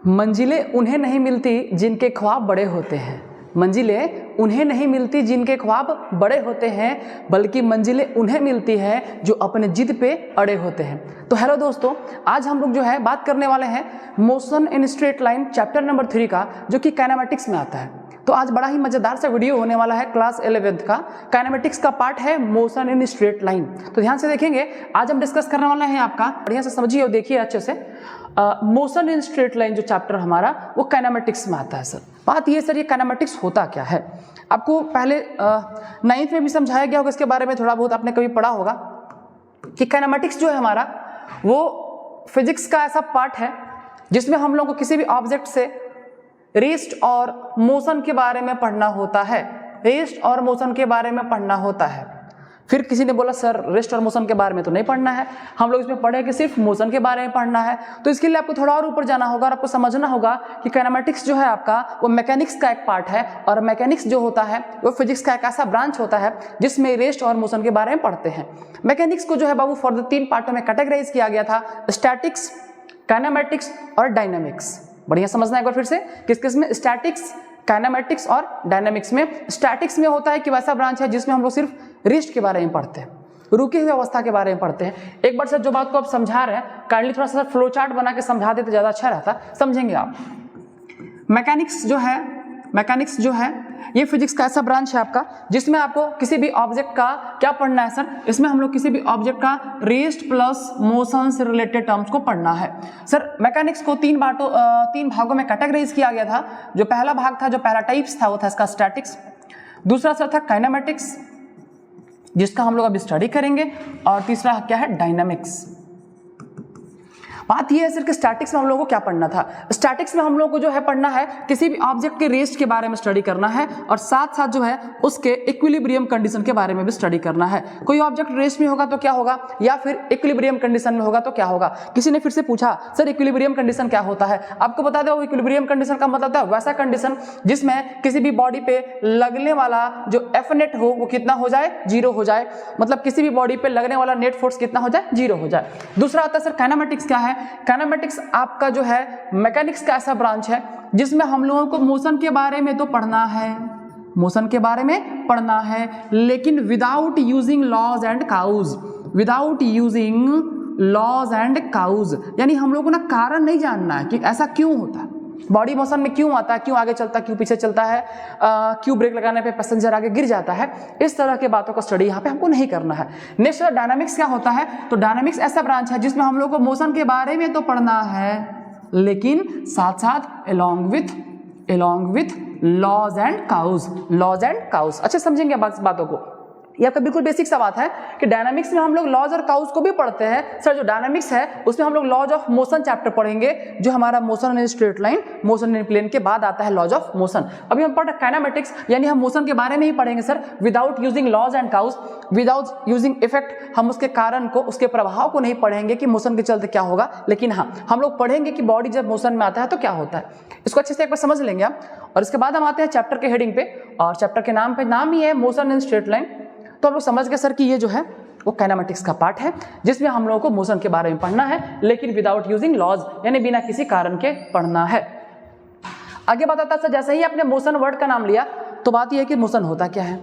मंजिलें उन्हें नहीं मिलती जिनके ख्वाब बड़े होते हैं। मंजिलें उन्हें नहीं मिलती जिनके ख्वाब बड़े होते हैं, बल्कि मंजिलें उन्हें मिलती हैं जो अपने जिद पे अड़े होते हैं। तो हेलो दोस्तों, आज हम लोग जो है बात करने वाले हैं motion in straight line chapter number 3 का, जो कि काइनेमेटिक्स में आता है। तो आज बड़ा ही मजेदार सा वीडियो होने वाला है क्लास 11th का। काइनेमेटिक्स का पार्ट है मोशन इन स्ट्रेट लाइन। तो ध्यान से देखेंगे, आज हम डिस्कस करने वाले हैं, आपका बढ़िया से समझिए और देखिए अच्छे से। मोशन इन स्ट्रेट लाइन जो चैप्टर हमारा वो काइनेमेटिक्स में आता है। सर बात ये सर, ये काइनेमेटिक्स होता क्या है? आपको पहले 9th में भी समझाया गया होगा, इसके बारे में थोड़ा बहुत आपने कभी पढ़ा होगा कि काइनेमेटिक्स जो है हमारा वो फिजिक्स का ऐसा पार्ट है जिसमें हम लोग को किसी भी ऑब्जेक्ट से रेस्ट और मोशन के बारे में पढ़ना होता है। रेस्ट और मोशन के बारे में पढ़ना होता है। फिर किसी ने बोला सर रेस्ट और मोशन के बारे में तो नहीं पढ़ना है, हम लोग इसमें पढ़े कि सिर्फ मोशन के बारे में पढ़ना है। तो इसके लिए आपको थोड़ा और ऊपर जाना होगा और आपको समझना होगा कि काइनेमेटिक्स जो है आपका वो मैकेनिक्स का एक पार्ट है, और मैकेनिक्स जो होता है वो फिजिक्स का एक ऐसा ब्रांच होता है जिसमें रेस्ट और मोशन के बारे में पढ़ते हैं। मैकेनिक्स को जो है बाबू फॉर द 3 पार्टों में कैटेगराइज किया गया था, स्टैटिक्स, काइनेमेटिक्स और डायनामिक्स। बढ़िया समझना एक बार फिर से, किस किस में? स्टैटिक्स, काइनेमेटिक्स और डायनामिक्स में। स्टैटिक्स में होता है कि वैसा ब्रांच है जिसमें हम लोग सिर्फ रेस्ट के बारे में पढ़ते हैं, रुकी हुई अवस्था के बारे में पढ़ते हैं। एक बार सर जो बात को आप समझा रहे हैं काइंडली थोड़ा सा फ्लो चार्ट बना के समझा देते ज्यादा अच्छा रहता, समझेंगे आप। मैकेनिक्स जो है ये फिजिक्स का ऐसा ब्रांच है आपका जिसमें आपको किसी भी ऑब्जेक्ट का क्या पढ़ना है सर? इसमें हम लोग किसी भी ऑब्जेक्ट का रेस्ट प्लस मोशन से रिलेटेड टर्म्स को पढ़ना है। सर मैकेनिक्स को 3 भागों में कैटेगराइज किया गया था। जो पहला भाग था, जो पहला टाइप्स था, वो था इसका स्टैटिक्स। दूसरा सर था काइनेमेटिक्स, जिसका हम लोग अभी स्टडी करेंगे, और तीसरा क्या है? डायनामिक्स। बात यह है सर कि स्टैटिक्स में हम लोगों को क्या पढ़ना था? स्टैटिक्स में हम लोगों को जो है पढ़ना है किसी भी ऑब्जेक्ट के रेस्ट के बारे में स्टडी करना है, और साथ साथ जो है उसके इक्विलिब्रियम कंडीशन के बारे में भी स्टडी करना है। कोई ऑब्जेक्ट रेस्ट में होगा तो क्या होगा, या फिर इक्विलिब्रियम कंडीशन में होगा तो क्या होगा। किसी ने फिर से पूछा सर इक्विलिब्रियम कंडीशन क्या होता है? आपको बता दो, इक्विलिब्रियम कंडीशन का मतलब है वैसा कंडीशन जिसमें किसी भी बॉडी पे लगने वाला जो एफ नेट हो वो कितना हो जाए? 0 हो जाए। मतलब किसी भी बॉडी पे लगने वाला नेट फोर्स कितना हो जाए? 0 हो जाए। दूसरा आता है सर काइनेमेटिक्स। क्या है काइनेमेटिक्स? आपका जो है मैकेनिक्स का ऐसा ब्रांच है जिसमें हम लोगों को मोशन के बारे में तो पढ़ना है, मोशन के बारे में पढ़ना है, लेकिन without using laws and causes. Without using laws and causes यानी हम लोगों को ना कारण नहीं जानना है कि ऐसा क्यों होता है, बॉडी मोशन में क्यों आता है, क्यों आगे चलता है, क्यों पीछे चलता है, क्यों ब्रेक लगाने पे पैसेंजर आगे गिर जाता है। इस तरह के बातों का स्टडी यहाँ पे हमको नहीं करना है। नेक्स्ट डायनामिक्स क्या होता है? तो डायनामिक्स ऐसा ब्रांच है जिसमें हम लोग को मोशन के बारे में तो पढ़ना है, लेकिन साथ साथ along with laws and causes. अच्छा समझेंगे बातों को। ये आपका बिल्कुल बेसिक सा बात है कि डायनामिक्स में हम लोग लॉज और काउज को भी पढ़ते हैं। सर जो डायनामिक्स है उसमें हम लोग लॉज ऑफ मोशन चैप्टर पढ़ेंगे, जो हमारा motion in straight line, motion in plane के बाद आता है लॉज ऑफ मोशन। अभी हम पढ़ रहे काइनेमेटिक्स, यानी हम मोशन के बारे में ही पढ़ेंगे sir, without using laws and causes, without using effect. हम उसके कारण को, उसके प्रभाव को नहीं पढ़ेंगे कि मोशन के चलते क्या होगा, लेकिन हाँ हम लोग पढ़ेंगे कि बॉडी जब मोशन में आता है तो क्या होता है। इसको अच्छे से एक बार समझ लेंगे आप। और इसके बाद हम आते हैं चैप्टर के हेडिंग पे, और चैप्टर के नाम ही है मोशन इन स्ट्रेट लाइन। तो हम लोग समझ गए सर कि ये जो है वो काइनेमेटिक्स का पार्ट है जिसमें हम लोगों को मोशन के बारे में पढ़ना है, लेकिन विदाउट यूजिंग लॉज, यानी बिना किसी कारण के पढ़ना है। आगे बात आता है सर, जैसे ही आपने मोशन वर्ड का नाम लिया तो बात यह है कि मोशन होता क्या है।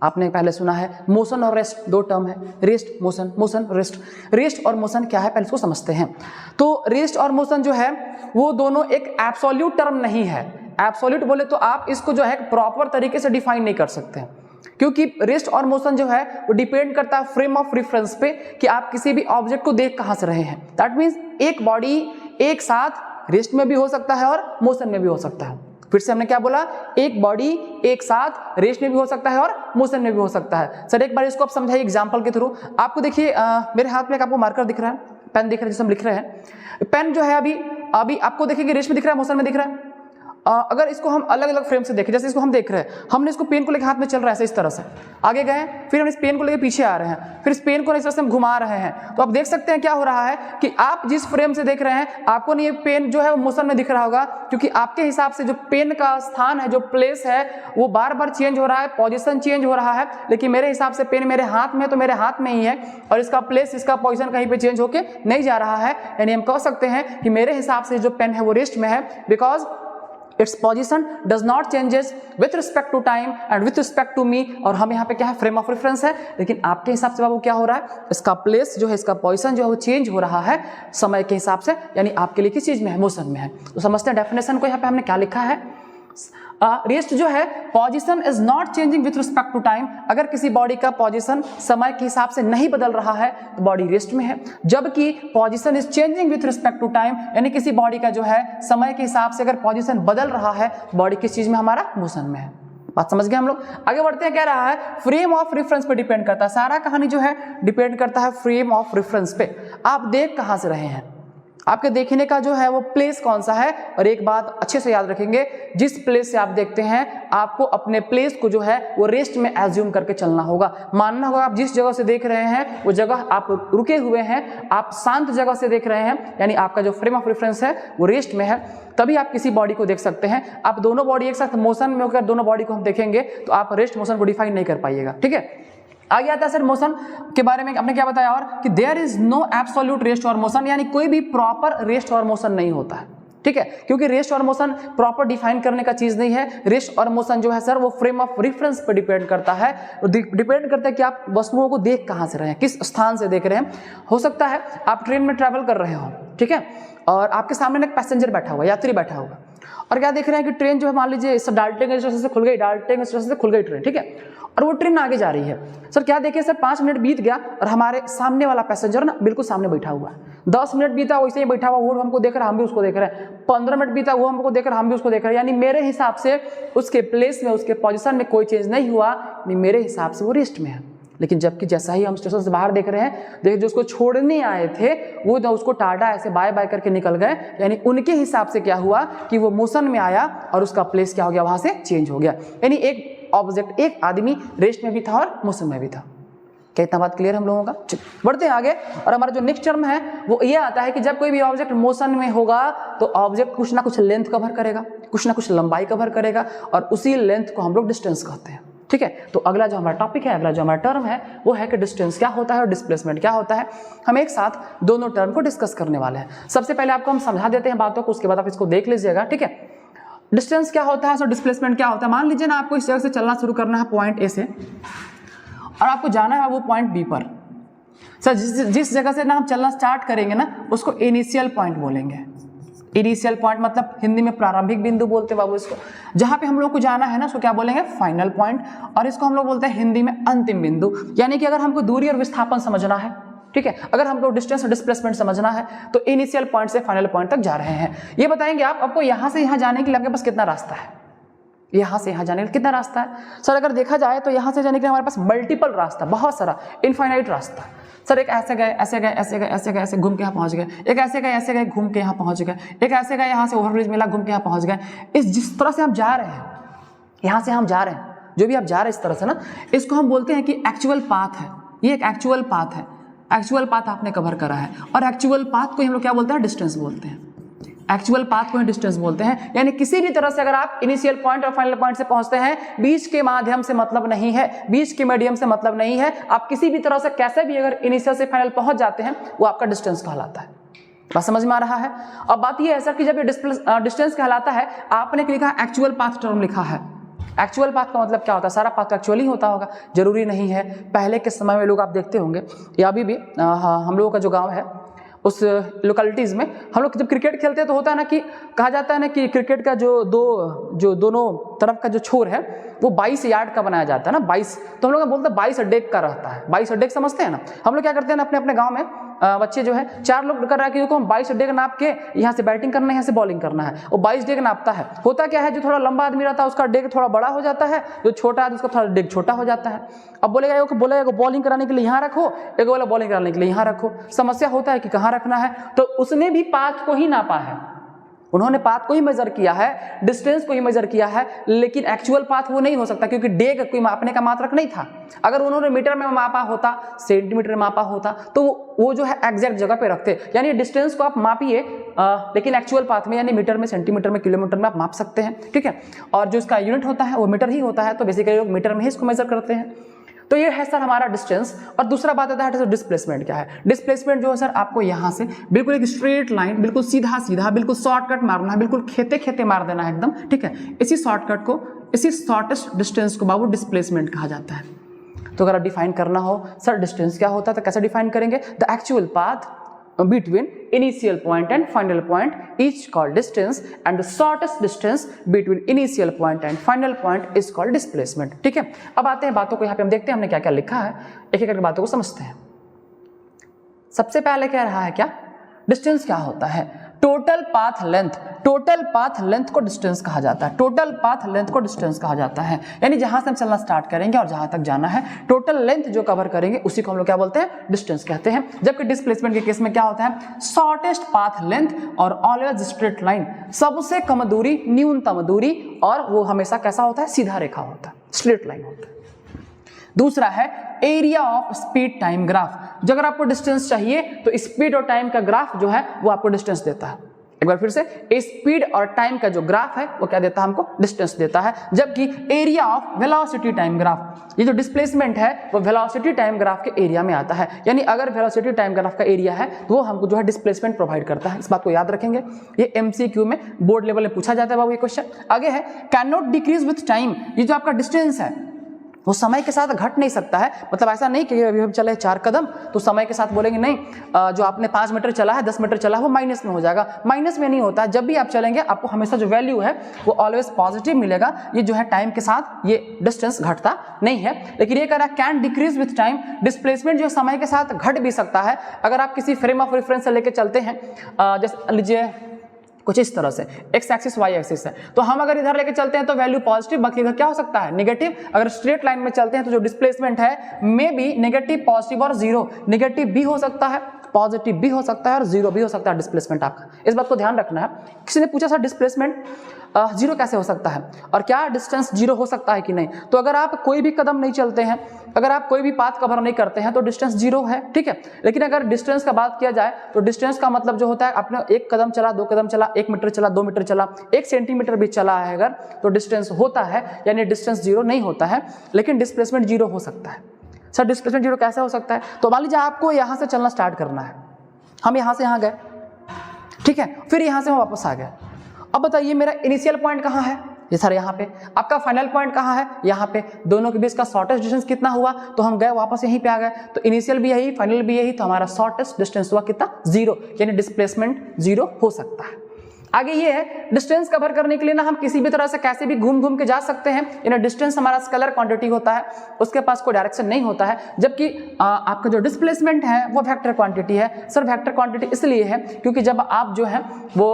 आपने पहले सुना है मोशन और रेस्ट, 2 टर्म है, rest motion, motion rest. Rest और मोशन क्या है पहले इसको समझते हैं। तो रेस्ट और मोशन जो है वो दोनों एक एब्सोल्यूट टर्म नहीं है। एब्सोल्यूट बोले तो आप इसको जो है प्रॉपर तरीके से डिफाइन नहीं कर सकते हैं, क्योंकि रेस्ट और मोशन जो है वो डिपेंड करता है फ्रेम ऑफ रेफरेंस पे कि आप किसी भी ऑब्जेक्ट को देख कहां से रहे हैं। दैट मींस एक बॉडी एक साथ रेस्ट में भी हो सकता है और मोशन में भी हो सकता है। फिर से हमने क्या बोला? एक बॉडी एक साथ रेस्ट में भी हो सकता है और मोशन में भी हो सकता है। सर एक बार इसको आप समझाइए एग्जांपल के थ्रू। आपको देखिए मेरे हाथ में एक आपको मार्कर दिख रहा है, पेन दिख रहा है जिसे हम लिख रहे हैं। पेन जो है अभी आपको देखिए रेस्ट में दिख रहा है, मोशन में दिख रहा है। अगर इसको हम अलग अलग फ्रेम से देखें, जैसे इसको हम देख रहे हैं, हमने इसको पेन को लेकर हाथ में चल रहा है इस तरह से आगे गए, फिर हम इस पेन को लेकर पीछे आ रहे हैं, फिर इस पेन को इस तरह से हम घुमा रहे हैं, तो आप देख सकते हैं क्या हो रहा है कि आप जिस फ्रेम से देख रहे हैं आपको नहीं पेन जो है वो मोशन में दिख रहा होगा, क्योंकि आपके हिसाब से जो पेन का स्थान है, जो प्लेस है, वो बार बार चेंज हो रहा है, पोजीशन चेंज हो रहा है। लेकिन मेरे हिसाब से पेन मेरे हाथ में है तो मेरे हाथ में ही है और इसका प्लेस, इसका पोजीशन कहीं पे चेंज होके नहीं जा रहा है। यानी हम कह सकते हैं कि मेरे हिसाब से जो पेन है वो रेस्ट में है, because its position does not changes with respect to time and with respect to me। और हम यहाँ पे क्या है, फ्रेम ऑफ रेफरेंस है, लेकिन आपके हिसाब से बाबू क्या हो रहा है, इसका प्लेस जो है, इसका पोजीशन जो है वो चेंज हो रहा है समय के हिसाब से, यानी आपके लिए किस चीज में है, मोशन में है। तो समझते हैं डेफिनेशन को, यहाँ पे हमने क्या लिखा है, रेस्ट जो है position is not changing with respect to time. अगर किसी बॉडी का पोजीशन समय के हिसाब से नहीं बदल रहा है तो बॉडी रेस्ट में है, जबकि position is changing with respect to time, यानी किसी बॉडी का जो है समय के हिसाब से अगर पोजीशन बदल रहा है तो बॉडी किस चीज में, हमारा मोशन में है। बात समझ गए हम लोग। आगे बढ़ते हैं, कह रहा है फ्रेम ऑफ रेफरेंस पे डिपेंड करता है, सारा कहानी जो है डिपेंड करता है फ्रेम ऑफ रेफरेंस पे। आप देख कहां से रहे हैं, आपके देखने का जो है वो प्लेस कौन सा है। और एक बात अच्छे से याद रखेंगे, जिस प्लेस से आप देखते हैं आपको अपने प्लेस को जो है वो रेस्ट में एज्यूम करके चलना होगा, मानना होगा आप जिस जगह से देख रहे हैं वो जगह आप रुके हुए हैं, आप शांत जगह से देख रहे हैं, यानी आपका जो फ्रेम ऑफ रेफरेंस है वो रेस्ट में है, तभी आप किसी बॉडी को देख सकते हैं। आप दोनों बॉडी एक साथ मोशन में होकर दोनों बॉडी को हम देखेंगे तो आप रेस्ट मोशन को डिफाइन नहीं कर पाइएगा, ठीक है। आगे आता है सर मोशन के बारे में, आपने क्या बताया और कि there is no absolute rest और मोशन, यानी कोई भी प्रॉपर रेस्ट और मोशन नहीं होता है, ठीक है, क्योंकि रेस्ट और मोशन प्रॉपर डिफाइन करने का चीज नहीं है। रेस्ट और मोशन जो है सर वो फ्रेम ऑफ रेफरेंस पर डिपेंड करता है, डिपेंड करता है कि आप वस्तुओं को देख कहां से रहे हैं, किस स्थान से देख रहे हैं। हो सकता है आप ट्रेन में ट्रैवल कर रहे हो, ठीक है, और आपके सामने एक पैसेंजर बैठा हुआ, यात्री बैठा हुआ, और क्या देख रहे हैं कि ट्रेन जो है मान लीजिए डाल्टनगंज स्टेशन से खुल गई, डाल्टनगंज स्टेशन से खुल गई ट्रेन, ठीक है, और वो ट्रेन आगे जा रही है। सर क्या देखिए सर 5 मिनट बीत गया और हमारे सामने वाला पैसेंजर ना बिल्कुल सामने बैठा हुआ है, 10 मिनट बीता वैसे ही बैठा हुआ, वो हमको देख रहा है, हम भी उसको देख रहे हैं, 15 मिनट बीता वो हमको देख रहा है, हम भी उसको देख रहे हैं, यानी मेरे हिसाब से उसके प्लेस में, उसके पोजीशन में कोई चेंज नहीं हुआ, मेरे हिसाब से वो रेस्ट में है। लेकिन जबकि जैसा ही हम स्टेशन से बाहर देख रहे हैं, देखिए जो उसको छोड़ने आए थे वो तो उसको टाटा ऐसे बाय बाय करके निकल गए, यानी उनके हिसाब से क्या हुआ कि वो मोशन में आया और उसका प्लेस क्या हो गया, वहां से चेंज हो गया। यानी एक ऑब्जेक्ट, एक आदमी रेस्ट में भी था और मोशन में भी था। क्या इतना बात क्लियर हम लोगों का? बढ़ते हैं आगे, और हमारा जो नेक्स्ट टर्म है वो ये आता है कि जब कोई भी ऑब्जेक्ट मोशन में होगा तो ऑब्जेक्ट कुछ ना कुछ लेंथ कवर करेगा, कुछ ना कुछ लंबाई कवर करेगा, और उसी लेंथ को हम लोग डिस्टेंस कहते हैं, ठीक है। तो अगला जो हमारा टॉपिक है, अगला जो हमारा टर्म है वो है कि डिस्टेंस क्या होता है और डिस्प्लेसमेंट क्या होता है। हम एक साथ दोनों टर्म को डिस्कस करने वाले हैं। सबसे पहले आपको हम समझा देते हैं बातों को, उसके बाद आप इसको देख लीजिएगा, ठीक है। डिस्टेंस क्या होता है, सो डिस्प्लेसमेंट क्या होता है। मान लीजिए ना आपको इस जगह से चलना शुरू करना है पॉइंट ए से, और आपको जाना है वो पॉइंट बी पर। सर जिस जगह से ना हम चलना स्टार्ट करेंगे ना उसको इनिशियल पॉइंट बोलेंगे। इनिशियल पॉइंट मतलब हिंदी में प्रारंभिक बिंदु बोलते हैं बाबू इसको। जहां पे हम लोग को जाना है ना उसको क्या बोलेंगे, फाइनल पॉइंट, और इसको हम लोग बोलते हैं हिंदी में अंतिम बिंदु। यानी कि अगर हमको दूरी और विस्थापन समझना है, ठीक है, अगर हमको डिस्टेंस और डिस्प्लेसमेंट समझना है तो इनिशियल पॉइंट से फाइनल पॉइंट तक जा रहे हैं। ये बताएंगे आप, आपको यहां से यहां जाने के लिए आपके पास कितना रास्ता है, यहां से यहां जाने के लिए कितना रास्ता है। सर अगर देखा जाए तो यहां से जाने के लिए हमारे पास मल्टीपल रास्ता, बहुत सारा, इनफाइनाइट रास्ता। सर एक ऐसे गए, ऐसे गए, ऐसे गए, ऐसे गए, ऐसे घूम के यहाँ पहुंच गए, एक ऐसे गए, ऐसे गए, घूम के यहाँ पहुंच गए, एक ऐसे गए, यहाँ से ओवरब्रिज मिला, घूम के यहाँ पहुंच गए। इस जिस तरह से हम जा रहे हैं, यहाँ से हम जा रहे हैं, जो भी आप जा रहे हैं इस तरह से ना, इसको हम बोलते हैं कि एक्चुअल पाथ है। ये एक एक्चुअल पाथ है, एक्चुअल पाथ आपने कवर करा है, और एक्चुअल पाथ को हम लोग क्या बोलते हैं, डिस्टेंस बोलते हैं। एक्चुअल पाथ को डिस्टेंस बोलते हैं। यानी किसी भी तरह से अगर आप इनिशियल पॉइंट और फाइनल पॉइंट से पहुंचते हैं, बीच के माध्यम से मतलब नहीं है, बीच के मीडियम से मतलब नहीं है, आप किसी भी तरह से कैसे भी अगर इनिशियल से फाइनल पहुंच जाते हैं वो आपका डिस्टेंस कहलाता है। बात समझ में आ रहा है। अब बात यह है सर कि जब ये डिस्टेंस कहलाता है, आपने लिखा एक्चुअल पाथ टर्म लिखा है। एक्चुअल पाथ का मतलब क्या होता है, सारा पाथ एक्चुअली होता होगा, जरूरी नहीं है। पहले के समय में लोग आप देखते होंगे, या अभी भी हम लोगों का जो गाँव है उस लोकेलिटीज़ में हम लोग जब क्रिकेट खेलते हैं तो होता है ना कि कहा जाता है ना कि क्रिकेट का जो दोनों तरफ का जो छोर है वो 22 यार्ड का बनाया जाता है ना, 22, तो हम लोग बोलते हैं 22 डेक का रहता है। 22 डेक समझते हैं ना। हम लोग क्या करते हैं ना, अपने अपने गांव में बच्चे जो है 4 लोग कर रहा है कि हम 22 डेक नाप के यहाँ से बैटिंग करना है, यहाँ से बॉलिंग करना है, वो 22 डेक नापता है। होता क्या है, जो थोड़ा लंबा आदमी रहता है उसका डेक थोड़ा बड़ा हो जाता है, जो छोटा आदमी उसका थोड़ा डेक छोटा हो जाता है। अब बोलेगा बॉलिंग कराने के लिए यहाँ रखो, एक बोला बॉलिंग कराने के लिए यहाँ रखो। समस्या होता है कि कहाँ रखना है, तो उसने भी पाथ को ही नापा है। उन्होंने पाथ को ही मेजर किया है, डिस्टेंस को ही मेजर किया है, लेकिन एक्चुअल पाथ वो नहीं हो सकता क्योंकि डे का कोई मापने का मात्रक नहीं था। अगर उन्होंने मीटर में मापा होता, सेंटीमीटर में मापा होता, तो वो जो है एग्जैक्ट जगह पे रखते। यानी डिस्टेंस को आप मापिए, लेकिन एक्चुअल पाथ में यानी मीटर में, सेंटीमीटर में, किलोमीटर में आप माप सकते हैं, ठीक है। और जो इसका यूनिट होता है वो मीटर ही होता है, तो बेसिकली लोग मीटर में ही इसको मेजर करते हैं। तो ये है सर हमारा डिस्टेंस। और दूसरा बात आता है डिस्प्लेसमेंट क्या है। डिस्प्लेसमेंट जो है सर आपको यहाँ से बिल्कुल एक स्ट्रेट लाइन, बिल्कुल सीधा सीधा, बिल्कुल शॉर्टकट मारना है, बिल्कुल खेते खेते मार देना है एकदम, ठीक है। इसी शॉर्टकट को, इसी शॉर्टेस्ट डिस्टेंस को बाबू डिस्प्लेसमेंट कहा जाता है। तो अगर डिफाइन करना हो सर डिस्टेंस क्या होता है तो कैसे डिफाइन करेंगे, the actual path between initial point and final point each called distance and the shortest distance between initial point and final point is called displacement, ठीक है। अब आते हैं बातों को, यहाँ पे हम देखते हैं हमने क्या क्या लिखा है, एक एक करके बातों को समझते हैं। सबसे पहले कह रहा है क्या, डिस्टेंस क्या होता है, total path length. Total path length को डिस्टेंस कहा जाता है, टोटल पाथ लेंथ को डिस्टेंस कहा जाता है। यानी जहां से हम चलना स्टार्ट करेंगे और जहां तक जाना है, टोटल लेंथ जो कवर करेंगे उसी को हम लोग क्या बोलते हैं, डिस्टेंस कहते हैं। जबकि डिस्प्लेसमेंट के केस में क्या होता है, शॉर्टेस्ट पाथ लेंथ और ऑलवेज स्ट्रेट लाइन, सबसे कम दूरी, न्यूनतम दूरी, और वो हमेशा कैसा होता है, सीधा रेखा होता है, स्ट्रेट लाइन होता है। दूसरा है area of speed time graph. जो अगर आपको डिस्टेंस चाहिए तो स्पीड और टाइम का ग्राफ जो है वो आपको डिस्टेंस देता है। एक बार फिर से, स्पीड और टाइम का जो ग्राफ है वो क्या देता है, हमको डिस्टेंस देता है। जबकि area of velocity time graph, ये जो डिस्प्लेसमेंट है वो वेलोसिटी टाइम ग्राफ के एरिया में आता है। यानी अगर वेलोसिटी टाइम ग्राफ का एरिया है तो वो हमको जो है डिस्प्लेसमेंट प्रोवाइड करता है। इस बात को याद रखेंगे, ये MCQ में बोर्ड लेवल में पूछा जाता है बाबू ये क्वेश्चन। आगे है can not decrease with time. ये जो आपका डिस्टेंस है वो समय के साथ घट नहीं सकता है। मतलब ऐसा नहीं कि अभी हम चले 4 कदम तो समय के साथ बोलेंगे नहीं, जो आपने 5 मीटर चला है, 10 मीटर चला है, वो माइनस में हो जाएगा। माइनस में नहीं होता है, जब भी आप चलेंगे आपको हमेशा जो वैल्यू है वो ऑलवेज पॉजिटिव मिलेगा। ये जो है टाइम के साथ ये डिस्टेंस घटता नहीं है। लेकिन ये कह रहा है can decrease with time, displacement जो समय के साथ घट भी सकता है। अगर आप किसी फ्रेम ऑफ रेफरेंस से लेके चलते हैं, जैसे लीजिए कुछ इस तरह से, एक्स एक्सिस वाई एक्सिस है, तो हम अगर इधर लेके चलते हैं तो वैल्यू पॉजिटिव, बाकी इधर क्या हो सकता है, नेगेटिव। अगर स्ट्रेट लाइन में चलते हैं तो जो डिस्प्लेसमेंट है मे बी नेगेटिव, पॉजिटिव और जीरो, नेगेटिव भी हो सकता है, पॉजिटिव भी हो सकता है और जीरो भी हो सकता है डिस्प्लेसमेंट आपका। इस बात को ध्यान रखना है। किसी ने पूछा सर डिस्प्लेसमेंट जीरो कैसे हो सकता है और क्या डिस्टेंस जीरो हो सकता है कि नहीं। तो अगर आप कोई भी कदम नहीं चलते हैं, अगर आप कोई भी पाथ कवर नहीं करते हैं तो डिस्टेंस जीरो है, ठीक है। लेकिन अगर डिस्टेंस का बात किया जाए तो डिस्टेंस का मतलब जो होता है, आपने 1 कदम चला, 2 कदम चला, 1 मीटर चला, 2 मीटर चला, 1 सेंटीमीटर भी चला है अगर, तो डिस्टेंस होता है, यानी डिस्टेंस जीरो नहीं होता है। लेकिन डिस्प्लेसमेंट जीरो हो सकता है। सर डिस्प्लेसमेंट जीरो कैसे हो सकता है, तो मान लीजिए आपको यहाँ से चलना स्टार्ट करना है, हम यहाँ से यहाँ गए, ठीक है, फिर यहाँ से हम वापस आ गए। अब बताइए मेरा इनिशियल पॉइंट कहाँ है, ये सर यहाँ पे। आपका फाइनल पॉइंट कहाँ है, यहाँ पे। दोनों के बीच का शॉर्टेस्ट डिस्टेंस कितना हुआ, तो हम गए वापस यहीं पे आ गए। तो इनिशियल भी यही, फाइनल भी यही, तो हमारा शॉर्टेस्ट डिस्टेंस हुआ कितना, जीरो, यानी डिस्प्लेसमेंट जीरो हो सकता है। आगे ये है डिस्टेंस कवर करने के लिए ना हम किसी भी तरह से कैसे भी घूम घूम के जा सकते हैं। यानी डिस्टेंस हमारा स्केलर क्वांटिटी होता है, उसके पास कोई डायरेक्शन नहीं होता है। जबकि आपका जो डिस्प्लेसमेंट है वो वेक्टर क्वांटिटी है। सर वेक्टर क्वांटिटी इसलिए है क्योंकि जब आप जो है वो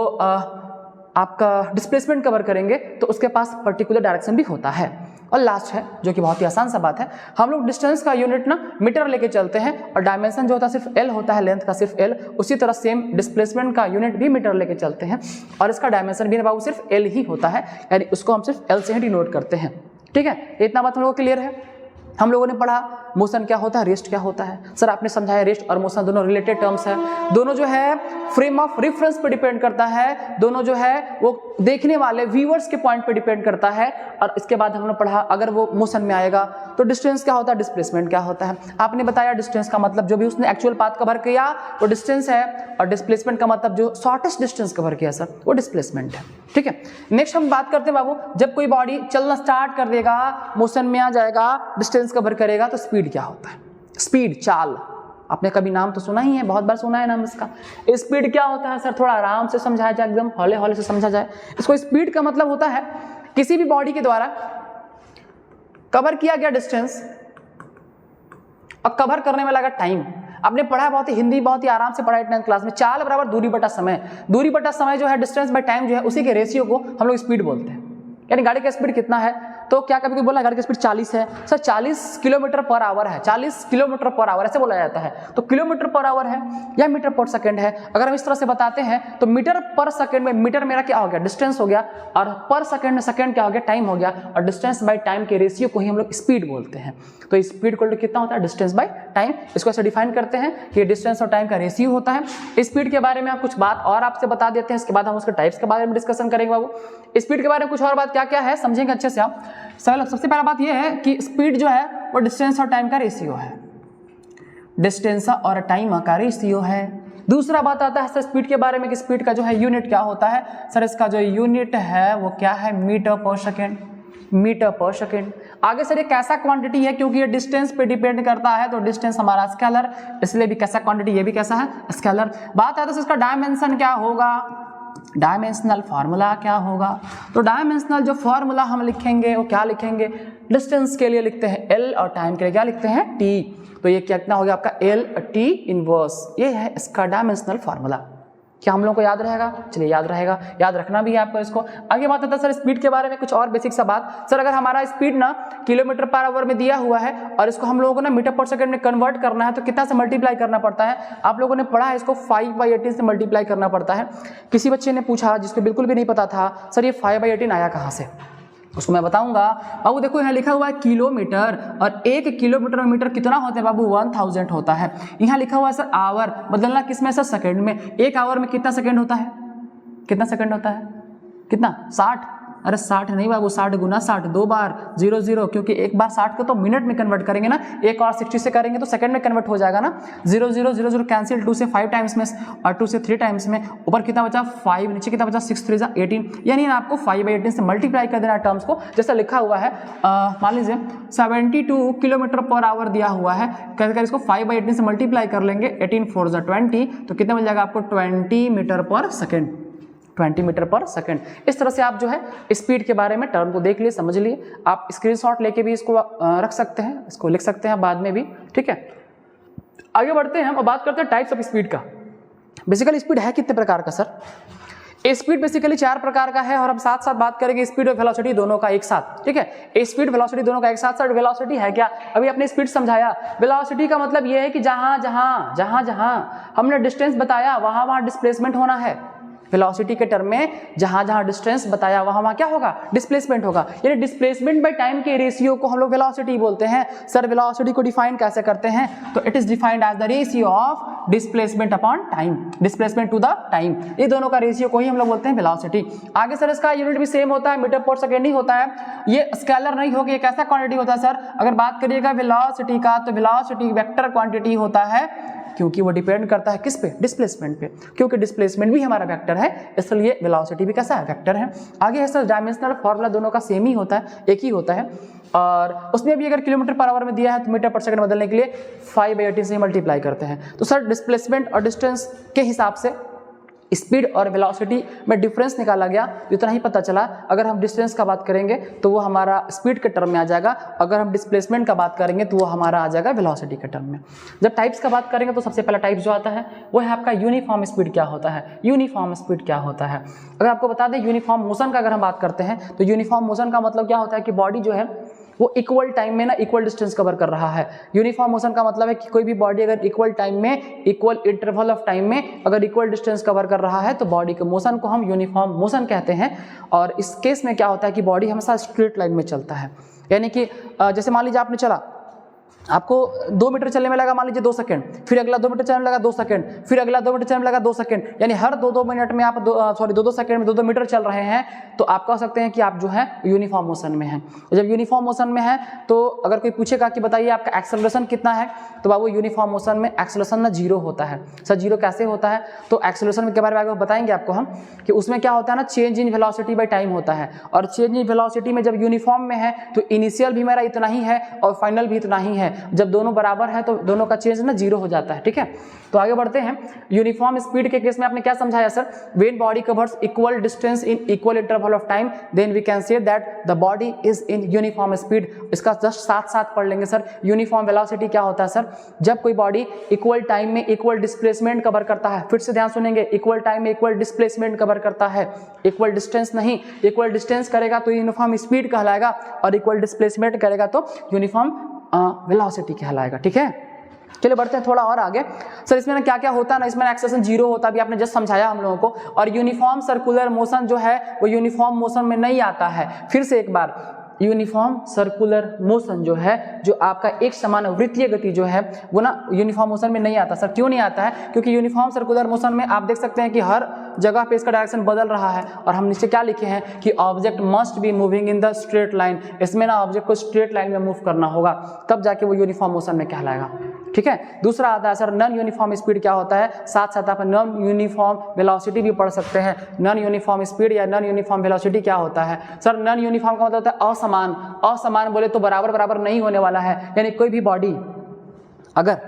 आपका डिस्प्लेसमेंट कवर करेंगे तो उसके पास पर्टिकुलर डायरेक्शन भी होता है। और लास्ट है जो कि बहुत ही आसान सा बात है, हम लोग डिस्टेंस का यूनिट ना मीटर लेके चलते हैं और डायमेंशन जो होता है सिर्फ एल होता है, लेंथ का सिर्फ एल। उसी तरह सेम डिस्प्लेसमेंट का यूनिट भी मीटर लेके चलते हैं और इसका डायमेंशन भी बाबू सिर्फ एल ही होता है, यानी उसको हम सिर्फ एल से ही डिनोट करते हैं, ठीक है। इतना बात हम लोगों को क्लियर है। हम लोगों ने पढ़ा मोशन क्या होता है, रेस्ट क्या होता है। सर आपने समझाया रेस्ट और मोशन दोनों रिलेटेड टर्म्स है, दोनों जो है फ्रेम ऑफ रेफरेंस पे डिपेंड करता है, दोनों जो है वो देखने वाले व्यूअर्स के पॉइंट पे डिपेंड करता है। और इसके बाद हमने पढ़ा अगर वो मोशन में आएगा तो डिस्टेंस क्या होता है, डिस्प्लेसमेंट क्या होता है। आपने बताया डिस्टेंस का मतलब जो भी उसने एक्चुअल पाथ कवर किया वो डिस्टेंस है, और डिस्प्लेसमेंट का मतलब जो शॉर्टेस्ट डिस्टेंस कवर किया सर वो डिस्प्लेसमेंट है, ठीक है। नेक्स्ट हम बात करते हैं बाबू, जब कोई बॉडी चलना स्टार्ट कर देगा, मोशन में आ जाएगा, डिस्टेंस कवर करेगा, तो स्पीड क्या होता है। स्पीड, चाल, आपने कभी नाम तो सुना ही है, बहुत बार सुना है नाम इसका। स्पीड क्या होता है सर, थोड़ा आराम से समझाया जाए, एकदम हौले हौले से समझा जाए इसको। स्पीड का मतलब होता है किसी भी बॉडी के द्वारा कवर किया गया डिस्टेंस और कवर करने में लगा टाइम। आपने पढ़ा बहुत ही हिंदी बहुत ही आराम से पढ़ा है 10th क्लास में, चाल बराबर दूरी बटा समय। दूरी बटा समय जो है डिस्टेंस बाय टाइम जो है उसी के रेशियो को हम लोग स्पीड बोलते हैं। यानी गाड़ी का स्पीड कितना है तो क्या कभी कोई बोला गाड़ी की स्पीड 40 है, सर 40 किलोमीटर पर आवर है, 40 किलोमीटर पर आवर ऐसे बोला जाता है, तो किलोमीटर पर आवर है या मीटर पर सेकंड है। अगर हम इस तरह से बताते हैं तो मीटर पर सेकंड में मीटर मेरा क्या हो गया, डिस्टेंस हो गया, और पर सेकंड में सेकंड क्या हो गया, टाइम हो गया, और डिस्टेंस बाय टाइम के रेशियो को ही हम लोग स्पीड बोलते हैं। तो स्पीड इक्वल टू कितना होता है, डिस्टेंस बाय टाइम। इसको ऐसे डिफाइन करते हैं कि डिस्टेंस और टाइम का रेशियो होता है। स्पीड के बारे में हम कुछ बात और आपसे बता देते हैं, इसके बाद हम उसके टाइप्स के बारे में डिस्कशन करेंगे। बाबू स्पीड के बारे में कुछ और बात क्या क्या है समझेंगे अच्छे से आप। सबसे पहला बात यह है कि स्पीड जो है वो डिस्टेंस और टाइम का रेशियो है, डिस्टेंस और टाइम का रेशियो है। दूसरा बात आता है सर स्पीड के बारे में कि स्पीड का जो है यूनिट क्या होता है, सर इसका जो यूनिट है वो क्या है, मीटर पर सेकेंड, मीटर पर सेकेंड। आगे सर ये कैसा क्वांटिटी है, क्योंकि ये डिस्टेंस पे डिपेंड करता है, तो डिस्टेंस हमारा स्केलर, इसलिए भी कैसा क्वांटिटी, ये भी कैसा है, स्केलर। बात आता है इसका डायमेंशन क्या होगा, डायमेंशनल फार्मूला क्या होगा। तो डायमेंशनल जो फार्मूला हम लिखेंगे वो क्या लिखेंगे, डिस्टेंस के लिए लिखते हैं L और टाइम के लिए क्या लिखते हैं T। तो ये कितना हो गया आपका L/T इनवर्स, ये है इसका डायमेंशनल फार्मूला। क्या हम लोग को याद रहेगा, चलिए याद रहेगा, याद रखना भी है आपको इसको। आगे बात आता है सर स्पीड के बारे में कुछ और बेसिक सा बात। सर अगर हमारा स्पीड ना किलोमीटर पर आवर में दिया हुआ है और इसको हम लोगों को ना मीटर पर सेकंड में कन्वर्ट करना है, तो कितना से मल्टीप्लाई करना पड़ता है, आप लोगों ने पढ़ा है इसको 5/18 से मल्टीप्लाई करना पड़ता है। किसी बच्चे ने पूछा जिसको बिल्कुल भी नहीं पता था, सर ये 5/18 आया कहाँ से, उसको मैं बताऊंगा। बाबू देखो यहाँ लिखा हुआ है किलोमीटर, और 1 किलोमीटर में मीटर कितना होता है बाबू, 1000 होता है। यहाँ लिखा हुआ है सर आवर, बदलना किसमें सर, सेकंड में। 1 आवर में कितना सेकंड होता है, कितना सेकंड होता है, कितना 60, अरे 60 नहीं बाबू, 60 गुना 60, 2 बार 0 क्योंकि एक बार 60 को तो मिनट में कन्वर्ट करेंगे ना, एक और 60 से करेंगे तो सेकंड में कन्वर्ट हो जाएगा ना। 0 कैंसिल, 2 से 5 टाइम्स में और 2 से 3 टाइम्स में, ऊपर कितना बचा 5, नीचे कितना बचा 6 3 18, यानी आपको 5/18 से मल्टीप्लाई कर देना टर्म्स को। जैसा लिखा हुआ है मान लीजिए 72 किलोमीटर पर आवर दिया हुआ है, कहकर इसको 5/18 से मल्टीप्लाई कर लेंगे, 18 4 20, तो कितना मिल जाएगा आपको 20 मीटर पर सेकेंड, 20 मीटर पर सेकंड। इस तरह से आप जो है स्पीड के बारे में टर्म को देख लिए, समझ लिए। आप स्क्रीनशॉट लेके भी इसको रख सकते हैं, इसको लिख सकते हैं बाद में भी, ठीक है। आगे बढ़ते हैं और बात करते हैं टाइप्स ऑफ स्पीड का। बेसिकली स्पीड है कितने प्रकार का सर, स्पीड बेसिकली 4 प्रकार का है, और हम साथ साथ बात करेंगे स्पीड और वेलोसिटी दोनों का एक साथ, ठीक है। स्पीड वेलोसिटी दोनों का एक साथ। सर वेलोसिटी है क्या, अभी आपने स्पीड समझाया, वेलोसिटी का मतलब यह है कि जहां जहां हमने डिस्टेंस बताया वहां वहां डिस्प्लेसमेंट होना है। वेलोसिटी के टर्म में जहां जहां डिस्टेंस बताया वहां क्या होगा, डिस्प्लेसमेंट होगा, यानी डिस्प्लेसमेंट बाय टाइम के रेशियो को हम लोग वेलोसिटी बोलते हैं। सर वेलोसिटी को डिफाइन कैसे करते हैं, तो it is defined as the ratio of displacement upon time, displacement to the time, ये दोनों का रेशियो को ही हम लोग बोलते हैं वेलोसिटी। आगे सर इसका यूनिट भी सेम होता है, मीटर पर सेकेंड ही होता है, ये स्केलर नहीं होगा, ये कैसा क्वांटिटी होता है सर। अगर बात करिएगा वेलोसिटी का, तो वेलोसिटी वेक्टर क्वांटिटी होता है, क्योंकि वो डिपेंड करता है किस पे, डिस्प्लेसमेंट पे, क्योंकि डिस्प्लेसमेंट भी हमारा वेक्टर है, इसलिए वेलोसिटी भी कैसा है, वेक्टर है। आगे है सर डायमेंशनल फार्मूला दोनों का सेम ही होता है, एक ही होता है, और उसमें भी अगर किलोमीटर पर आवर में दिया है तो मीटर पर सेकंड बदलने के लिए 5/18 से मल्टीप्लाई करते हैं। तो सर डिस्प्लेसमेंट और डिस्टेंस के हिसाब से स्पीड और वेलोसिटी में डिफरेंस निकाला गया, इतना ही पता चला। अगर हम डिस्टेंस का बात करेंगे तो वो हमारा स्पीड के टर्म में आ जाएगा, अगर हम डिस्प्लेसमेंट का बात करेंगे तो वो हमारा आ जाएगा वेलोसिटी के टर्म में। जब टाइप्स का बात करेंगे तो सबसे पहला टाइप जो आता है वो है आपका यूनिफॉर्म स्पीड। क्या होता है यूनिफॉर्म स्पीड, क्या होता है अगर आपको बता दें यूनिफॉर्म मोशन का अगर हम बात करते हैं तो यूनिफॉर्म मोशन का मतलब क्या होता है कि बॉडी जो है वो इक्वल टाइम में ना इक्वल डिस्टेंस कवर कर रहा है। यूनिफॉर्म मोशन का मतलब है कि कोई भी बॉडी अगर इक्वल टाइम में, इक्वल इंटरवल ऑफ टाइम में अगर इक्वल डिस्टेंस कवर कर रहा है तो बॉडी के मोशन को हम यूनिफॉर्म मोशन कहते हैं। और इस केस में क्या होता है कि बॉडी हमेशा स्ट्रेट लाइन में चलता है, यानी कि जैसे मान लीजिए आपने चला, आपको 2 मीटर चलने में लगा मान लीजिए 2 सेकंड, फिर अगला 2 मीटर चलने में लगा 2 सेकंड, फिर अगला 2 मीटर चलने में लगा 2 सेकंड, यानी हर 2-2 मिनट में आप 2-2 सेकंड में 2-2 मीटर चल रहे हैं, तो आप कह सकते हैं कि आप जो है यूनिफॉर्म मोशन में हैं। जब यूनिफॉर्म मोशन में है तो अगर कोई पूछेगा कि बताइए आपका एक्सेलरेशन कितना है, तो बाबू यूनिफॉर्म मोशन में एक्सेलरेशन ना 0 होता है। सर 0 कैसे होता है, तो एक्सेलरेशन के बारे में आगे बताएंगे आपको हम कि उसमें क्या होता है ना, change in velocity by time होता है, और चेंज इन वेलोसिटी में जब यूनिफॉर्म में है तो इनिशियल भी मेरा इतना ही है और फाइनल भी इतना ही नहीं है, जब दोनों बराबर है तो दोनों का चेंज ना जीरो हो जाता है, ठीक है। तो आगे बढ़ते हैं। यूनिफॉर्म स्पीड के केस में आपने क्या समझाया sir, when body covers equal distance in equal interval of time then we can say that the body is in uniform speed. इसका जस्ट साथ साथ पढ़ लेंगे सर। यूनिफॉर्म वेलोसिटी क्या होता है सर, जब कोई बॉडी इक्वल टाइम में इक्वल डिस्प्लेसमेंट कवर करता है, फिर से ध्यान सुनेंगे, इक्वल टाइम में इक्वल डिस्प्लेसमेंट कवर करता है, इक्वल डिस्टेंस नहीं, इक्वल डिस्टेंस करेगा तो यूनिफॉर्म स्पीड कहलाएगा और इक्वल डिस्प्लेसमेंट करेगा तो यूनिफॉर्म वेलोसिटी कहलाएगा, ठीक है। चलिए बढ़ते हैं थोड़ा और आगे। सर इसमें ना क्या क्या होता है ना, इसमें एक्सेलेरेशन जीरो होता है, अभी आपने जस्ट समझाया हम लोगों को। और यूनिफॉर्म सर्कुलर मोशन जो है वो यूनिफॉर्म मोशन में नहीं आता है। फिर से एक बार, यूनिफॉर्म सर्कुलर मोशन जो है, जो आपका एक समान वृत्तीय गति जो है वो ना यूनिफॉर्म मोशन में नहीं आता। सर क्यों नहीं आता है, क्योंकि यूनिफॉर्म सर्कुलर मोशन में आप देख सकते हैं कि हर जगह पे इसका डायरेक्शन बदल रहा है और हम नीचे क्या लिखे हैं कि object must be moving in the straight line. इसमें ना ऑब्जेक्ट को स्ट्रेट लाइन में मूव करना होगा, तब जाके वो यूनिफॉर्म मोशन में कहलाएगा, ठीक है। दूसरा आता है सर नॉन यूनिफॉर्म स्पीड क्या होता है, साथ साथ आप नॉन यूनिफॉर्म वेलोसिटी भी पढ़ सकते हैं। नॉन यूनिफॉर्म स्पीड या नॉन यूनिफॉर्म वेलोसिटी क्या होता है सर, नॉन यूनिफॉर्म का मतलब होता है असमान। असमान बोले तो बराबर बराबर नहीं होने वाला है, यानी कोई भी बॉडी अगर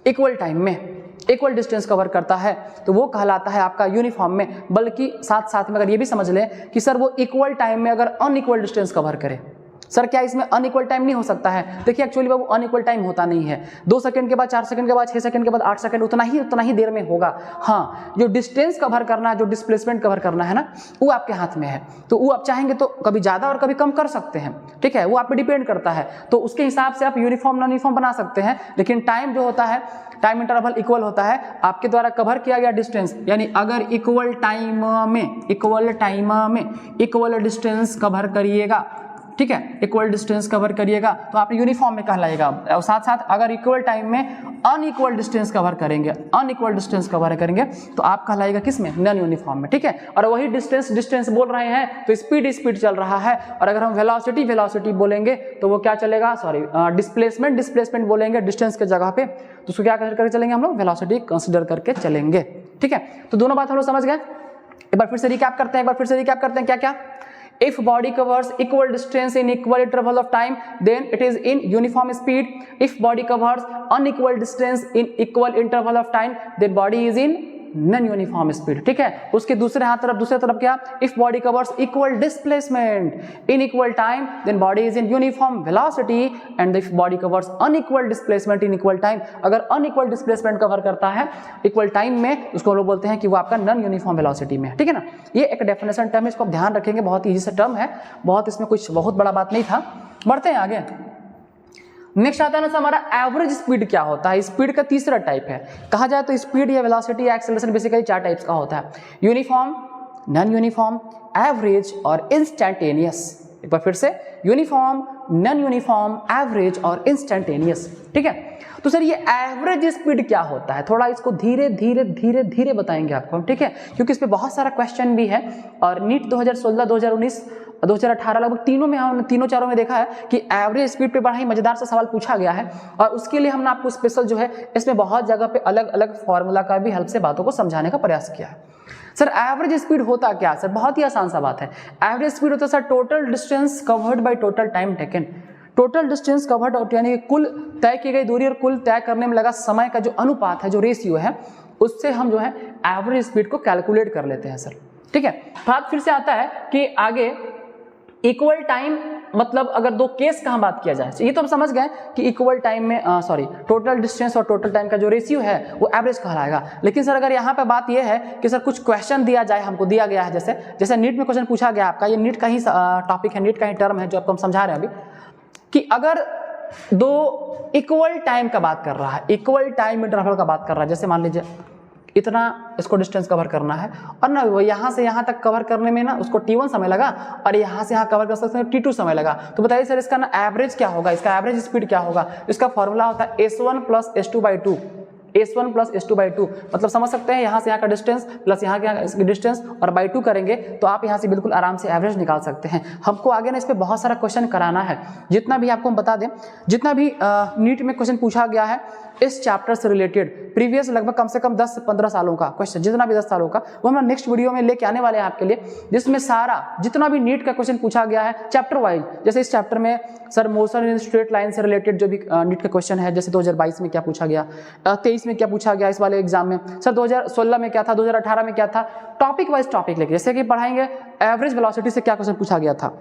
इक्वल टाइम में इक्वल डिस्टेंस कवर करता है तो वो कहलाता है आपका यूनिफॉर्म में। बल्कि साथ साथ में अगर ये भी समझ लें कि सर वो इक्वल टाइम में अगर अनइक्वल डिस्टेंस कवर करे, सर क्या इसमें अनइक्वल टाइम नहीं हो सकता है? देखिए एक्चुअली वो अनइक्वल टाइम होता नहीं है। 2 सेकंड के बाद, 4 सेकंड के बाद, 6 सेकंड के बाद, 8 सेकंड, उतना ही देर में होगा। हाँ, जो डिस्टेंस कवर करना है, जो डिस्प्लेसमेंट कवर करना है ना, वो आपके हाथ में है। तो वो आप चाहेंगे तो कभी ज़्यादा और कभी कम कर सकते हैं, ठीक है, वो आप पे डिपेंड करता है। तो उसके हिसाब से आप यूनिफॉर्म नॉन यूनिफॉर्म बना सकते हैं। लेकिन टाइम जो होता है, टाइम इंटरवल इक्वल होता है, आपके द्वारा कवर किया गया डिस्टेंस, यानी अगर इक्वल टाइम में इक्वल डिस्टेंस कवर करिएगा, ठीक है, इक्वल डिस्टेंस कवर करिएगा तो आप यूनिफॉर्म में कहलाएगा। और साथ साथ अगर इक्वल टाइम में अनइक्वल डिस्टेंस कवर करेंगे तो आप कहलाएगा किस में, नॉन यूनिफॉर्म में, ठीक है। और वही डिस्टेंस बोल रहे हैं तो स्पीड चल रहा है। और अगर हम वेलोसिटी बोलेंगे तो वो क्या चलेगा, सॉरी डिस्प्लेसमेंट बोलेंगे डिस्टेंस के जगह पे, तो उसको क्या करके चलेंगे हम लोग, वेलोसिटी कंसिडर करके चलेंगे, ठीक है। तो दोनों बात हम लोग समझ गए। एक बार फिर से रिकैप करते हैं, क्या क्या। If body covers equal distance in equal interval of time, then it is in uniform speed. If body covers unequal distance in equal interval of time, then body is in non uniform speed, ठीक है। उसके दूसरे तरफ क्या, if body covers equal displacement in equal time then body is in uniform velocity, and if body covers unequal displacement in equal time, अगर unequal displacement cover करता है equal time में, उसको हम लोग बोलते हैं कि वो आपका नॉन यूनिफॉर्म वेलोसिटी में, ठीक है ना। ये एक डेफिनेशन टर्म है, इसको आप ध्यान रखेंगे, बहुत ईजी सा टर्म है, बहुत इसमें कुछ बहुत बड़ा बात नहीं था। बढ़ते हैं आगे। नेक्स्ट आता है ना हमारा एवरेज स्पीड क्या होता है। स्पीड का तीसरा टाइप है, कहा जाए तो स्पीड या वेलोसिटी या एक्सेलरेशन बेसिकली 4 टाइप्स का होता है, यूनिफॉर्म, नॉन यूनिफॉर्म, एवरेज और इंस्टेंटेनियस। एक बार फिर से, यूनिफॉर्म, नॉन यूनिफॉर्म, एवरेज और इंस्टेंटेनियस, ठीक है। तो सर ये एवरेज स्पीड क्या होता है, थोड़ा इसको धीरे धीरे बताएंगे आपको, ठीक है, क्योंकि इस पे बहुत सारा क्वेश्चन भी है। और नीट 2016, 2019, 2018 लगभग तीनों चारों में देखा है कि एवरेज स्पीड पे बड़ा ही मजेदार सा सवाल पूछा गया है। और उसके लिए हमने आपको स्पेशल जो है इसमें बहुत जगह पे अलग अलग फॉर्मूला का भी हेल्प से बातों को समझाने का प्रयास किया है। सर एवरेज स्पीड होता क्या सर, बहुत ही आसान सा बात है। एवरेज स्पीड होता है sir total distance covered by total time taken. Total distance covered यानी कुल तय की गई दूरी और कुल तय करने में लगा समय का जो अनुपात है, जो रेशियो है, उससे हम जो है एवरेज स्पीड को कैलकुलेट कर लेते हैं सर, ठीक है। बात फिर से आता है कि आगे इक्वल टाइम मतलब अगर 2 केस का बात किया जाए, ये तो हम समझ गए कि इक्वल टाइम में टोटल डिस्टेंस और टोटल टाइम का जो रेशियो है वो एवरेज कहलाएगा। लेकिन सर अगर यहाँ पे बात ये है कि सर कुछ क्वेश्चन दिया जाए, हमको दिया गया है, जैसे नीट में क्वेश्चन पूछा गया आपका, ये नीट का ही टॉपिक है, नीट का ही टर्म है जो आपको हम समझा रहे हैं अभी, कि अगर 2 इक्वल टाइम का बात कर रहा है, इक्वल टाइम इंटरवल का बात कर रहा है, जैसे मान लीजिए इतना इसको डिस्टेंस कवर करना है और ना वो यहाँ से यहाँ तक कवर करने में ना उसको T1 समय लगा और यहाँ से यहाँ कवर कर सकते हैं T2 समय लगा, तो बताइए सर इसका ना एवरेज क्या होगा, इसका एवरेज स्पीड क्या होगा। इसका फॉर्मूला होता है S1 + S2/2, S1 plus S2/2, मतलब समझ सकते हैं यहाँ से यहाँ का डिस्टेंस प्लस यहाँ का डिस्टेंस और बाई 2 करेंगे तो आप यहाँ से बिल्कुल आराम से एवरेज निकाल सकते हैं। हमको आगे ना इस पर बहुत सारा क्वेश्चन कराना है, जितना भी आपको हम बता दें, जितना भी नीट में क्वेश्चन पूछा गया है इस चैप्टर से रिलेटेड प्रीवियस लगभग कम से कम 10 से 15 सालों का क्वेश्चन, जितना भी 10 सालों का, वो हम नेक्स्ट वीडियो में लेके आने वाले हैं आपके लिए, जिसमें सारा जितना भी नीट का क्वेश्चन पूछा गया है चैप्टर वाइज। जैसे इस चैप्टर में sir motion in straight line से रिलेटेड जो भी नीट का क्वेश्चन है, जैसे 2022 में क्या पूछा गया, 23 में क्या पूछा गया इस वाले एग्जाम में, सर 2016 में क्या था, 2018 में क्या था, टॉपिक वाइज टॉपिक लेके, जैसे कि पढ़ाएंगे एवरेज वेलोसिटी से क्या क्वेश्चन पूछा गया था,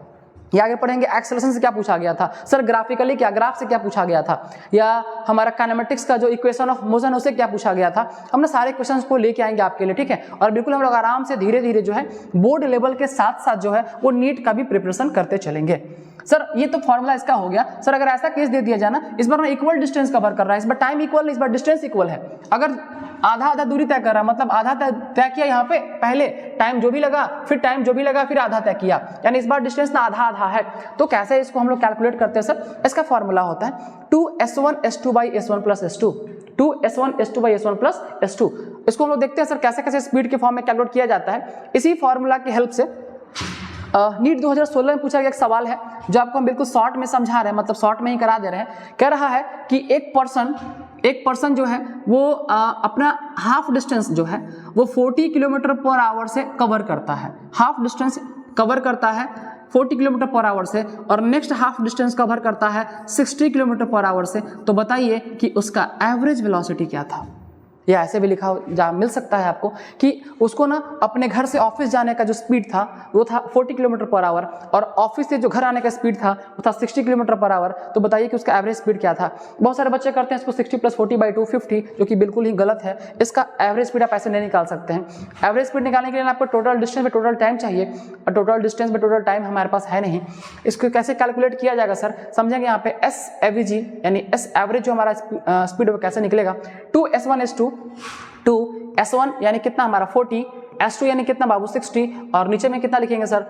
या आगे पढ़ेंगे एक्सेलरेशन से क्या पूछा गया था, सर ग्राफिकली क्या ग्राफ से क्या पूछा गया था, या हमारा काइनेमेटिक्स का जो इक्वेशन ऑफ मोशन उससे क्या पूछा गया था। हमने सारे क्वेश्चंस को लेके आएंगे आपके लिए, ठीक है। और बिल्कुल हम लोग आराम से धीरे धीरे जो है बोर्ड लेवल के साथ साथ जो है वो नीट का भी प्रिपरेशन करते चलेंगे। सर ये तो फॉर्मूला इसका हो गया। सर अगर ऐसा केस दे दिया जाए ना, इस बार इक्वल डिस्टेंस कवर कर रहा है, इस बार टाइम इक्वल नहीं, इस बार डिस्टेंस इक्वल है, अगर आधा आधा दूरी तय कर रहा है, मतलब आधा तय किया यहाँ पे, पहले टाइम जो भी लगा, फिर टाइम जो भी लगा, फिर आधा तय किया, यानी इस बार डिस्टेंस ना आधा आधा है, तो कैसे इसको हम लोग कैलकुलेट करते हैं सर, इसका फॉर्मूला होता है 2s1s2/s1 + s2, 2s1s2/s1 + s2। इसको हम लोग देखते हैं सर कैसे कैसे स्पीड के फॉर्म में कैलकुलेट किया जाता है। इसी फॉर्मूला की हेल्प से नीट 2016 में पूछा गया एक सवाल है जो आपको हम बिल्कुल शॉर्ट में समझा रहे हैं, मतलब शॉर्ट में ही करा दे रहे हैं। कह रहा है कि एक पर्सन जो है वो अपना हाफ डिस्टेंस जो है वो 40 km/h से कवर करता है, हाफ डिस्टेंस कवर करता है 40 km/h से, और नेक्स्ट हाफ डिस्टेंस कवर करता है 60 km/h से। तो बताइए कि उसका एवरेज वेलोसिटी क्या था, या ऐसे भी लिखा जा मिल सकता है आपको कि उसको ना अपने घर से ऑफिस जाने का जो स्पीड था वो था 40 km/h, और ऑफिस से जो घर आने का स्पीड था वो था 60 km/h। तो बताइए कि उसका एवरेज स्पीड क्या था। बहुत सारे बच्चे करते हैं इसको 60 + 40/2 50, जो कि बिल्कुल ही गलत है। इसका एवरेज स्पीड आप ऐसे नहीं निकाल सकते हैं। एवरेज स्पीड निकालने के लिए आपको टोटल डिस्टेंस में टोटल टाइम चाहिए, और टोटल डिस्टेंस में टोटल टाइम हमारे पास है नहीं। इसको कैसे कैलकुलेट किया जाएगा सर, समझेंगे यहाँ पे SAVG यानी S एवरेज जो हमारा स्पीड वो कैसे निकलेगा। 2s1 यानी कितना हमारा 40, s2 यानी कितना बाबू 60, और नीचे में कितना लिखेंगे सर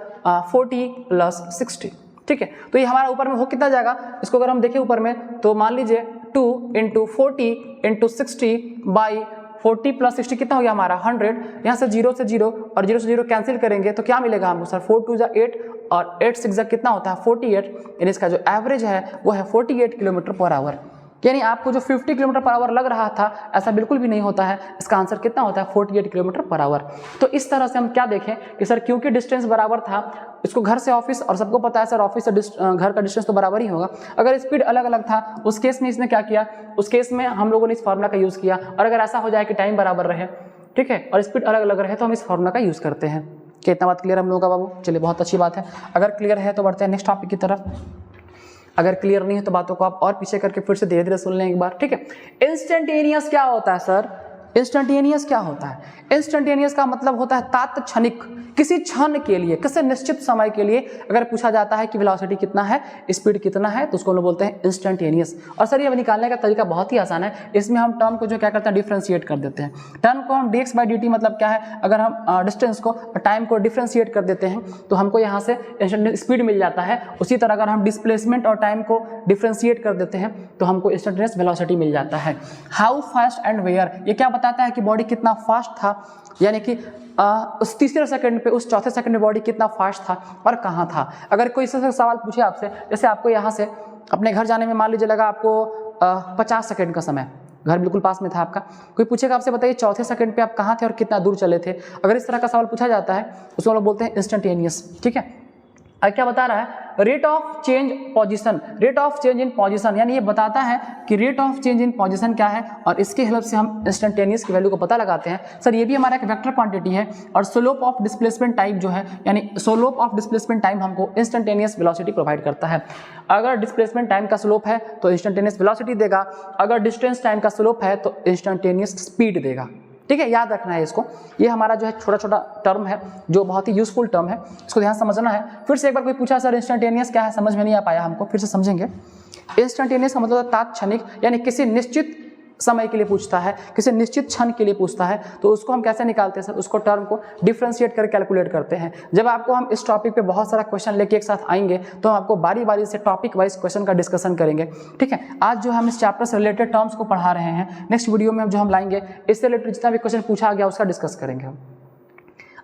40 + 60, ठीक है। तो ये हमारा ऊपर में हो कितना जाएगा, इसको अगर हम देखें ऊपर में तो मान लीजिए 2 × 40 × 60 / 40 + 60 कितना हो गया हमारा 100। यहाँ से 0 से 0 और 0 से 0 कैंसिल करेंगे तो क्या मिलेगा हमको सर 4 × 2 = 8 और 8 × 6 कितना होता है 48, यानी इसका जो एवरेज है वो है 48 km/h। यानी आपको जो 50 km/h लग रहा था ऐसा बिल्कुल भी नहीं होता है, इसका आंसर कितना होता है 48 km/h। तो इस तरह से हम क्या देखें कि सर क्योंकि डिस्टेंस बराबर था, इसको घर से ऑफिस, और सबको पता है सर ऑफिस से घर का डिस्टेंस तो बराबर ही होगा, अगर स्पीड अलग अलग था उस केस में इसने क्या किया, उस केस में हम लोगों ने इस फार्मूला का यूज़ किया। और अगर ऐसा हो जाए कि टाइम बराबर रहे, ठीक है, और स्पीड अलग अलग रहे तो हम इस फार्मूला का यूज़ करते हैं। क्या इतना बात क्लियर हम लोगों का बाबू? चलिए बहुत अच्छी बात है। अगर क्लियर है तो बढ़ते हैं नेक्स्ट टॉपिक की तरफ। अगर क्लियर नहीं है तो बातों को आप और पीछे करके फिर से धीरे धीरे सुन लें एक बार, ठीक है। इंस्टेंटेनियस क्या होता है सर, इंस्टेंटेनियस क्या होता है? इंस्टेंटेनियस का मतलब होता है तात्क्षणिक, किसी क्षण के लिए, किसी निश्चित समय के लिए अगर पूछा जाता है कि वेलोसिटी कितना है, स्पीड कितना है, तो उसको हम लोग बोलते हैं इंस्टेंटेनियस। और सर ये निकालने का तरीका बहुत ही आसान है। इसमें हम टर्म को जो क्या करते हैं डिफ्रेंशिएट कर देते हैं। टर्म को हम dx/dt मतलब क्या है, अगर हम डिस्टेंस को टाइम को डिफ्रेंशिएट कर देते हैं तो हमको यहाँ से इंस्टेंटेनियस स्पीड मिल जाता है। उसी तरह अगर हम डिस्प्लेसमेंट और टाइम को डिफ्रेंशिएट कर देते हैं तो हमको इंस्टेंटेनियस वेलोसिटी मिल जाता है। हाउ फास्ट एंड वेयर, ये क्या बताता है कि बॉडी कितना फास्ट था, यानी कि उस तीसरे सेकंड पे, उस चौथे सेकंड में बॉडी कितना फास्ट था और कहाँ था। अगर कोई इस सवाल पूछे आपसे, जैसे आपको यहाँ से अपने घर जाने में मान लीजिए लगा आपको 50 सेकंड का समय, घर बिल्कुल पास में था आपका, कोई पूछेगा आपसे बताइए चौथे सेकंड पे आप कहाँ थे और कितना दूर चले थे, अगर इस तरह का सवाल पूछा जाता है उसको हम लोग बोलते हैं इंस्टेंटेनियस, ठीक है। क्या बता रहा है, rate of change position, rate of change in position, यानी ये बताता है कि rate of change in position क्या है, और इसके हेल्प से हम इंस्टेंटेनियस की वैल्यू को पता लगाते हैं। सर ये भी हमारा एक वेक्टर क्वांटिटी है, और स्लोप ऑफ डिस्प्लेसमेंट टाइम जो है, यानी स्लोप ऑफ डिस्प्लेसमेंट टाइम हमको इंस्टेंटेनियस वेलोसिटी प्रोवाइड करता है। अगर डिस्प्लेसमेंट टाइम का स्लोप है तो इंस्टेंटेनियस वेलोसिटी देगा, अगर डिस्टेंस टाइम का स्लोप है तो इंस्टेंटेनियस स्पीड देगा, ठीक है। याद रखना है इसको, ये हमारा जो है छोटा छोटा टर्म है जो बहुत ही यूजफुल टर्म है, इसको ध्यान समझना है। फिर से एक बार कोई पूछा सर इंस्टेंटेनियस क्या है, समझ में नहीं आ पाया हमको, फिर से समझेंगे। इंस्टेंटेनियस का मतलब तात्क्षणिक, यानी किसी निश्चित समय के लिए पूछता है, किसी निश्चित क्षण के लिए पूछता है, तो उसको हम कैसे निकालते हैं सर? उसको टर्म को डिफ्रेंशिएट करके कैलकुलेट करते हैं। जब आपको हम इस टॉपिक पे बहुत सारा क्वेश्चन लेके एक साथ आएंगे तो हम आपको बारी बारी से टॉपिक वाइज क्वेश्चन का डिस्कशन करेंगे, ठीक है। आज जो हम इस चैप्टर से रिलेटेड टर्म्स को पढ़ा रहे हैं, नेक्स्ट वीडियो में जो हम लाएंगे इससे रिलेटेड जितना भी क्वेश्चन पूछा गया उसका डिस्कस करेंगे हम।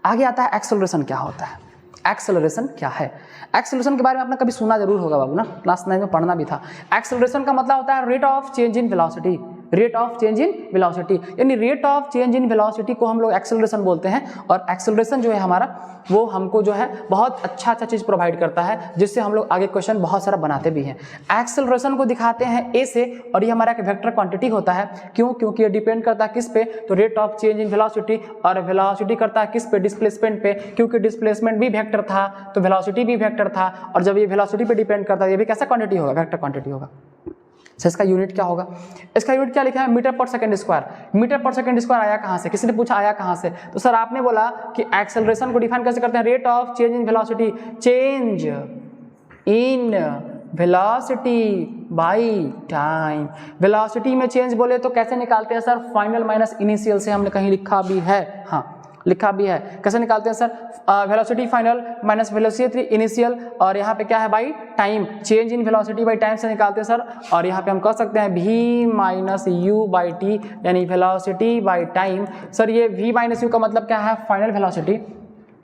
आगे आता है एक्सेलरेशन क्या होता है। एक्सेलरेशन क्या है? एक्सेलरेशन के बारे में आपने कभी सुना जरूर होगा बाबू ना, क्लास 9 में पढ़ना भी था। एक्सेलरेशन का मतलब होता है rate of change in velocity, rate of change in velocity, यानी rate of change in velocity को हम लोग एक्सेलरेशन बोलते हैं। और एक्सेलरेशन जो है हमारा, वो हमको जो है बहुत अच्छा चीज़ प्रोवाइड करता है, जिससे हम लोग आगे क्वेश्चन बहुत सारा बनाते भी हैं। एक्सेलरेशन को दिखाते हैं ए से, और ये हमारा एक वेक्टर क्वांटिटी होता है। क्यों? क्योंकि ये डिपेंड करता है किस पे? तो rate of change in velocity, और वेलोसिटी करता है किस पे? डिस्प्लेसमेंट पे। क्योंकि डिस्प्लेसमेंट भी वेक्टर था तो वेलोसिटी भी वेक्टर था, और जब ये वेलोसिटी पे डिपेंड करता है, ये भी कैसा क्वांटिटी होगा? वेक्टर क्वांटिटी होगा। तो इसका यूनिट क्या होगा? इसका यूनिट क्या लिखा है? Metre per second square. Metre per second square आया कहाँ से? किसी ने पूछा आया कहाँ से? तो सर आपने बोला कि एक्सेलरेशन को डिफाइन कैसे करते हैं? Rate of change in velocity, change in velocity by time. Velocity में चेंज बोले तो कैसे निकालते हैं सर? फाइनल माइनस इनिशियल से हमने कहीं लिखा भी है, हाँ लिखा भी है। कैसे निकालते हैं sir? Velocity final minus velocity initial, और यहाँ पे क्या है by time, change in velocity by time से निकालते हैं सर। और यहाँ पे हम कह सकते हैं v minus you by T, यानी वेलोसिटी बाई टाइम। सर ये v माइनस यू का मतलब क्या है? Final velocity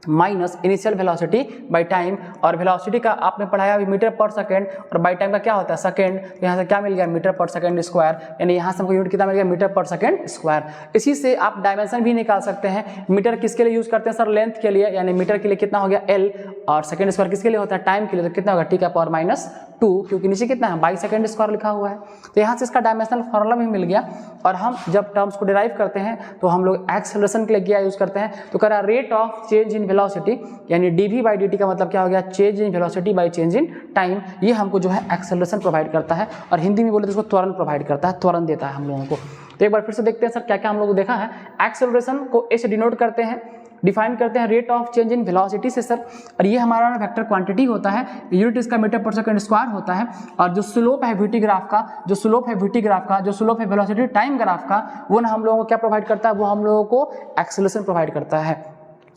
minus initial velocity by time, और वेलोसिटी का आपने पढ़ाया अभी मीटर पर सेकंड, और बाई टाइम का क्या होता है? सेकंड। तो यहाँ से क्या मिल गया? मीटर पर सेकंड स्क्वायर, यानी यहाँ से हमको यूनिट कितना मिल गया? Metre per second square. इसी से आप डायमेंशन भी निकाल सकते हैं। मीटर किसके लिए यूज करते हैं सर? लेंथ के लिए, यानी मीटर के लिए कितना हो गया? L, और सेकंड स्क्वायर किसके लिए होता है? टाइम के लिए, तो कितना होगा? टी का पावर माइनस 2, क्योंकि नीचे कितना है? बाई सेकंड स्क्वायर लिखा हुआ है। तो यहाँ से इसका डायमेंशनल फॉर्मूला भी मिल गया। और हम जब टर्म्स को डिराइव करते हैं तो हम लोग एक्सेलरेशन के लिए क्या यूज करते हैं? तो कह रहा है rate of change in velocity, यानी dv बाई dt का मतलब क्या हो गया? Change in velocity by change in time. ये हमको जो है एक्सेलरेशन प्रोवाइड करता है, और हिंदी में बोले तो इसको त्वरण प्रोवाइड करता है, त्वरण देता है हम लोगों को। तो एक बार फिर से देखते हैं सर क्या क्या हम लोग को देखा है। एक्सेलरेशन को ए से डिनोट करते हैं, डिफाइन करते हैं rate of change in velocity से सर, और ये हमारा वेक्टर क्वांटिटी होता है, यूनिट इसका मीटर पर सेकंड स्क्वायर होता है। और जो स्लोप है वीटी ग्राफ का, जो स्लोप है वीटी ग्राफ का, जो स्लोप है वेलोसिटी टाइम ग्राफ का, वो ना हम लोगों को क्या प्रोवाइड करता है? वो हम लोगों को एक्सेलरेशन प्रोवाइड करता है।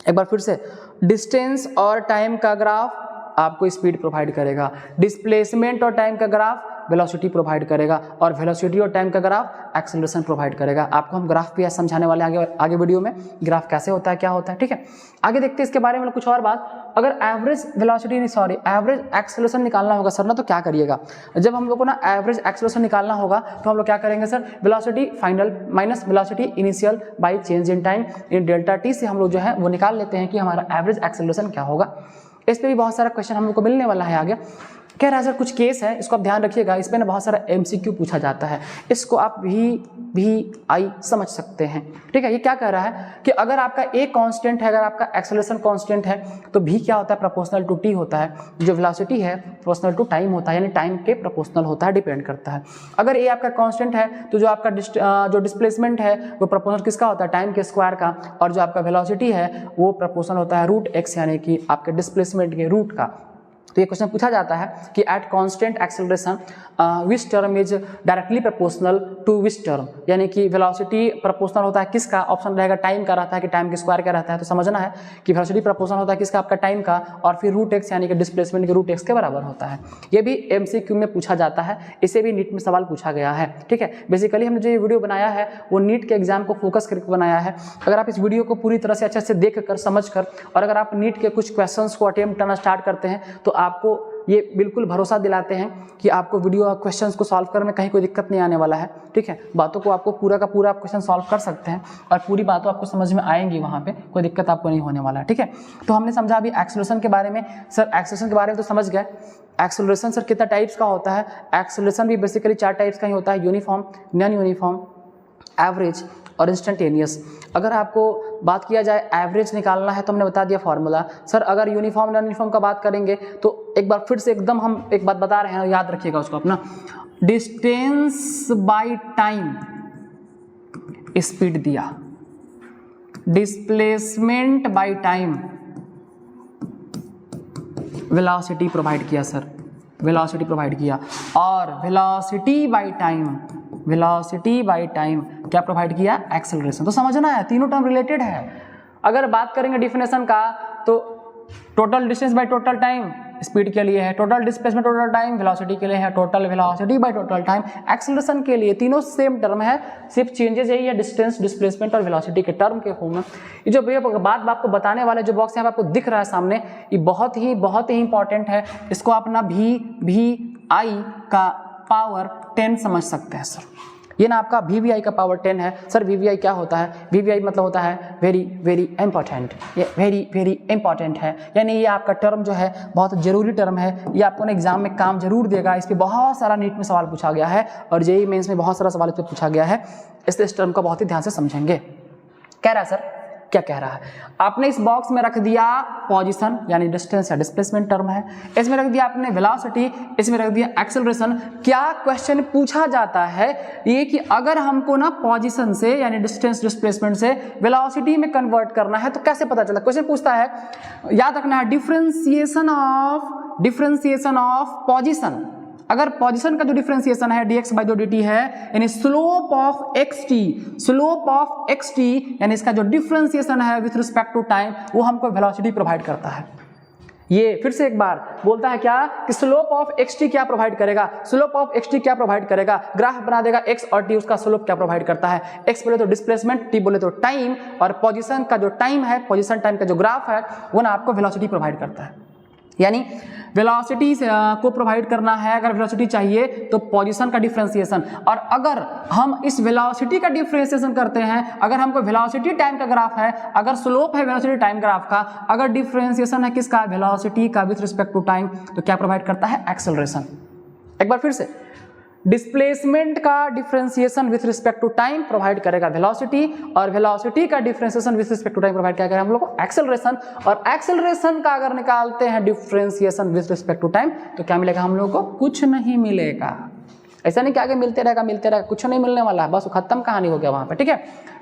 एक बार फिर से, डिस्टेंस और टाइम का ग्राफ आपको स्पीड प्रोवाइड करेगा, डिस्प्लेसमेंट और टाइम का ग्राफ वेलोसिटी प्रोवाइड करेगा, और वेलोसिटी और टाइम का ग्राफ एक्सेलरेशन प्रोवाइड करेगा। आपको हम ग्राफ भी समझाने वाले आगे वीडियो में, ग्राफ कैसे होता है, क्या होता है, ठीक है। आगे देखते हैं इसके बारे में कुछ और बात। अगर एवरेज वेलोसिटी एवरेज एक्सेलरेशन निकालना होगा सर ना, तो क्या करिएगा? जब हम लोग को ना एवरेज एक्सेलरेशन निकालना होगा तो हम लोग क्या करेंगे sir? Velocity final minus velocity initial by change in time, in delta T से हम लोग जो है वो निकाल लेते हैं कि हमारा एवरेज एक्सेलरेशन क्या होगा। इस पर भी बहुत सारा क्वेश्चन हम लोग को मिलने वाला है आगे। कह रहा है सर कुछ केस है, इसको आप ध्यान रखिएगा, इस पर ना बहुत सारा MCQ पूछा जाता है, इसको आप भी आई समझ सकते हैं, ठीक है। ये क्या कह रहा है कि अगर आपका A कांस्टेंट है, अगर आपका एक्सेलरेशन कांस्टेंट है, तो V क्या होता है? प्रोपोर्शनल टू T होता है। जो वेलोसिटी है प्रोपोर्शनल टू टाइम होता है, यानी टाइम के प्रोपोर्शनल होता है, डिपेंड करता है। अगर A आपका कांस्टेंट है तो जो आपका जो डिस्प्लेसमेंट है वो प्रोपोर्शनल किसका होता है? टाइम के स्क्वायर का। और जो आपका वेलोसिटी है वो प्रोपोर्शनल होता है रूट x, यानी कि आपके डिस्प्लेसमेंट के रूट का। तो ये क्वेश्चन पूछा जाता है कि at constant acceleration which term is directly proportional to which term, यानी कि वेलोसिटी प्रोपोर्शनल होता है किसका? ऑप्शन रहेगा टाइम का रहता है कि टाइम के स्क्वायर का रहता है। तो समझना है कि वेलोसिटी प्रोपोर्शनल होता है किसका? आपका टाइम का, और फिर रूट एक्स यानी कि डिस्प्लेसमेंट के रूट एक्स के बराबर होता है। ये भी MCQ में पूछा जाता है, इसे भी नीट में सवाल पूछा गया है, ठीक है। बेसिकली हमने जो ये वीडियो बनाया है वो नीट के एग्जाम को फोकस करके बनाया है। अगर आप इस वीडियो को पूरी तरह से अच्छे से देख कर समझ कर, और अगर आप नीट के कुछ क्वेश्चंस को अटेम्प्ट करना स्टार्ट करते हैं तो आपको ये बिल्कुल भरोसा दिलाते हैं कि आपको वीडियो क्वेश्चंस को सॉल्व करने में कहीं कोई दिक्कत नहीं आने वाला है, ठीक है। बातों को आपको पूरा का पूरा आप क्वेश्चन सॉल्व कर सकते हैं, और पूरी बातों आपको समझ में आएंगी, वहाँ पे कोई दिक्कत आपको नहीं होने वाला है, ठीक है। तो हमने समझा अभी एक्सेलरेशन के बारे में। सर एक्सेलरेशन के बारे में तो समझ गए। एक्सेलरेशन सर कितना टाइप्स का होता है? एक्सेलरेशन भी बेसिकली 4 टाइप्स का ही होता है, यूनिफॉर्म, नॉन यूनिफॉर्म, एवरेज और इंस्टेंटेनियस। अगर आपको बात किया जाए एवरेज निकालना है तो हमने बता दिया फॉर्मूला। सर अगर यूनिफॉर्म नॉन यूनिफॉर्म का बात करेंगे तो एक बार फिर से एकदम हम एक बात बता रहे हैं, याद रखिएगा उसको अपना, डिस्टेंस बाय टाइम स्पीड दिया, displacement by time velocity provide किया सर, वेलोसिटी प्रोवाइड किया, और velocity by time velocity by time क्या प्रोवाइड किया, एक्सेलरेशन। तो समझना है तीनों टर्म रिलेटेड है। अगर बात करेंगे डिफिनेशन का तो total distance by total time speed के लिए है, total displacement total time velocity के लिए है, total velocity by total time acceleration के लिए। तीनों सेम टर्म है, सिर्फ चेंजेस यही है डिस्टेंस, डिस्प्लेसमेंट और वेलोसिटी के टर्म के फॉर्म में। ये जो बात आपको बताने वाले जो बॉक्स यहाँ पे आपको दिख रहा है सामने, ये बहुत ही इंपॉर्टेंट है। इसको अपना VVI का पावर 10 समझ सकते हैं सर। ये ना आपका VVI का पावर 10 है। सर VVI क्या होता है? VVI मतलब होता है वेरी इंपॉर्टेंट, ये वेरी इंपॉर्टेंट है, यानी ये आपका टर्म जो है बहुत जरूरी टर्म है। ये आपको ना एग्जाम में काम जरूर देगा। इस पर बहुत सारा नीट में सवाल पूछा गया है और JEE मेंस में बहुत सारा सवाल इस पर पूछा गया है, इसलिए इस टर्म को बहुत ही ध्यान से समझेंगे। कह रहा है सर, क्या कह रहा है? आपने इस बॉक्स में रख दिया पोजीशन यानी डिस्टेंस या डिस्प्लेसमेंट टर्म है, इसमें रख दिया आपने वेलोसिटी, इसमें रख दिया एक्सेलरेशन। क्या क्वेश्चन पूछा जाता है ये कि अगर हमको ना पोजीशन से यानी डिस्टेंस डिस्प्लेसमेंट से वेलोसिटी में कन्वर्ट करना है तो कैसे पता चला? क्वेश्चन पूछता है, याद रखना है डिफरेंशिएशन ऑफ पोजीशन। अगर पोजीशन का जो डिफरेंशिएशन है dx/dt है यानी स्लोप ऑफ xt यानी इसका जो डिफरेंशिएशन है विथ रिस्पेक्ट टू टाइम वो हमको वेलोसिटी प्रोवाइड करता है। ये फिर से एक बार बोलता है क्या कि स्लोप ऑफ xt क्या प्रोवाइड करेगा, स्लोप ऑफ xt क्या प्रोवाइड करेगा, ग्राफ बना देगा x और t, उसका स्लोप क्या प्रोवाइड करता है। x बोले तो डिस्प्लेसमेंट, t बोले तो टाइम, और पोजीशन का जो टाइम है, पोजीशन टाइम का जो ग्राफ है वो ना आपको वेलोसिटी प्रोवाइड करता है। यानी वेलोसिटी को प्रोवाइड करना है, अगर वेलोसिटी चाहिए तो पोजीशन का डिफरेंशिएशन, और अगर हम इस वेलोसिटी का डिफरेंशिएशन करते हैं, अगर हमको वेलोसिटी टाइम का ग्राफ है, अगर स्लोप है वेलोसिटी टाइम ग्राफ का, अगर डिफरेंशिएशन है किसका, वेलोसिटी का विथ रिस्पेक्ट टू टाइम, तो क्या प्रोवाइड करता है, एक्सेलरेशन। एक बार फिर से, डिस्प्लेसमेंट का differentiation with respect to time provide करेगा वेलोसिटी, और वेलोसिटी का differentiation with respect to time provide क्या करेगा हम लोग को, एक्सेलरेशन। और एक्सेलरेशन का अगर निकालते हैं differentiation with respect to time तो क्या मिलेगा हम लोग को, कुछ नहीं मिलेगा। ऐसा नहीं कि आगे मिलते रहेगा, कुछ नहीं मिलने वाला है, बस खत्म कहानी हो गया वहां पे, ठीक है।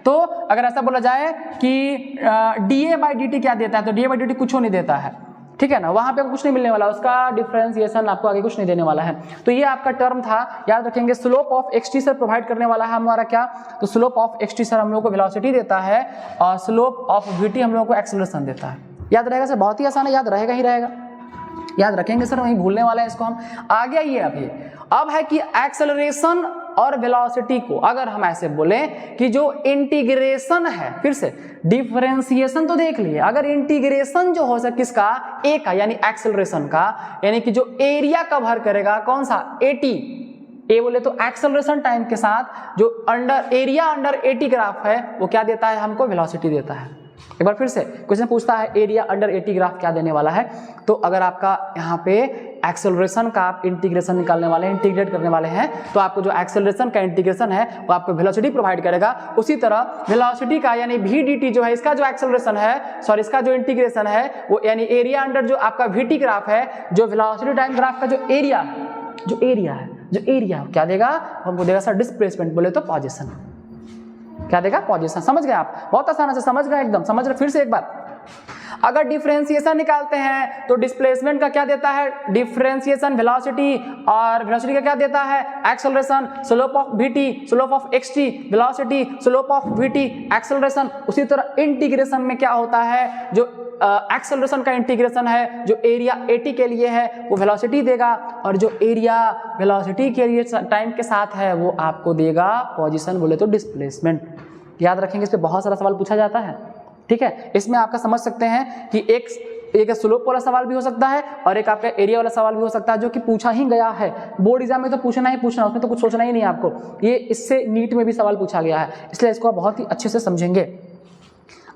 तो अगर ऐसा बोला जाए कि dA/dt क्या देता है, तो dA/dt कुछ नहीं देता है, ठीक है ना, वहां पे कुछ नहीं मिलने वाला, उसका डिफरेंशिएशन आपको आगे कुछ नहीं देने वाला है। तो ये आपका टर्म था, याद रखेंगे। Slope of xt sir provide करने वाला है हमारा क्या, तो स्लोप ऑफ xt सर हम लोग को वेलोसिटी देता है और स्लोप ऑफ vt हम लोग को एक्सेलरेशन देता है। याद रहेगा सर, बहुत ही आसान है, याद रहेगा ही रहेगा, याद रखेंगे सर, वहीं भूलने वाला है इसको हम। आगे आइए अब है कि एक्सेलरेशन और वेलोसिटी को अगर हम ऐसे बोलें कि जो इंटीग्रेशन है, फिर से डिफरेंशिएशन तो देख लिए, अगर इंटीग्रेशन जो हो सके किसका, ए का यानी एक्सेलरेशन का, यानी कि जो एरिया कवर करेगा कौन सा, AT, ए बोले तो एक्सेलरेशन टाइम के साथ जो एरिया अंडर AT ग्राफ है वो क्या देता है हमको, वेलोसिटी देता है। एक बार फिर से क्वेश्चन पूछता है एरिया अंडर AT ग्राफ क्या देने वाला है, तो अगर आपका यहाँ पे एक्सेलरेशन का आप इंटीग्रेशन निकालने वाले हैं, इंटीग्रेट करने वाले हैं, तो आपको जो एक्सेलरेशन का इंटीग्रेशन है वो आपको वेलोसिटी प्रोवाइड करेगा। उसी तरह वेलोसिटी का यानी VDT जो है, इसका जो एक्सेलरेशन है, सॉरी इसका जो इंटीग्रेशन है वो यानी एरिया अंडर जो आपका VT ग्राफ है, जो वेलोसिटी टाइम ग्राफ का जो एरिया क्या देगा हमको, देगा सर डिस्प्लेसमेंट, बोले तो पोजीशन। क्या देगा, पोजीशन। समझ गए आप, बहुत आसान से समझ गए, एकदम समझ रहे। फिर से एक बार, अगर डिफरेंशिएशन निकालते हैं तो डिस्प्लेसमेंट का क्या देता है, डिफरेंशिएशन वेलोसिटी, और वेलोसिटी का क्या देता है, acceleration. Slope of VT, slope of xt, velocity, slope of VT, acceleration. उसी तरह इंटीग्रेशन में क्या होता है, जो एक्सेलरेशन का इंटीग्रेशन है जो एरिया AT के लिए है वो वेलोसिटी देगा, और जो एरिया वेलोसिटी के लिए टाइम के साथ है वो आपको देगा पोजीशन, बोले तो डिस्प्लेसमेंट। याद रखेंगे, इस पे बहुत सारा सवाल पूछा जाता है, ठीक है। इसमें आपका समझ सकते हैं कि एक स्लोप वाला सवाल भी हो सकता है और एक आपका एरिया वाला सवाल भी हो सकता है, जो कि पूछा ही गया है बोर्ड एग्जाम में, तो पूछना ही पूछना, उसमें तो कुछ सोचना ही नहीं आपको। ये इससे नीट में भी सवाल पूछा गया है, इसलिए इसको आप बहुत ही अच्छे से समझेंगे।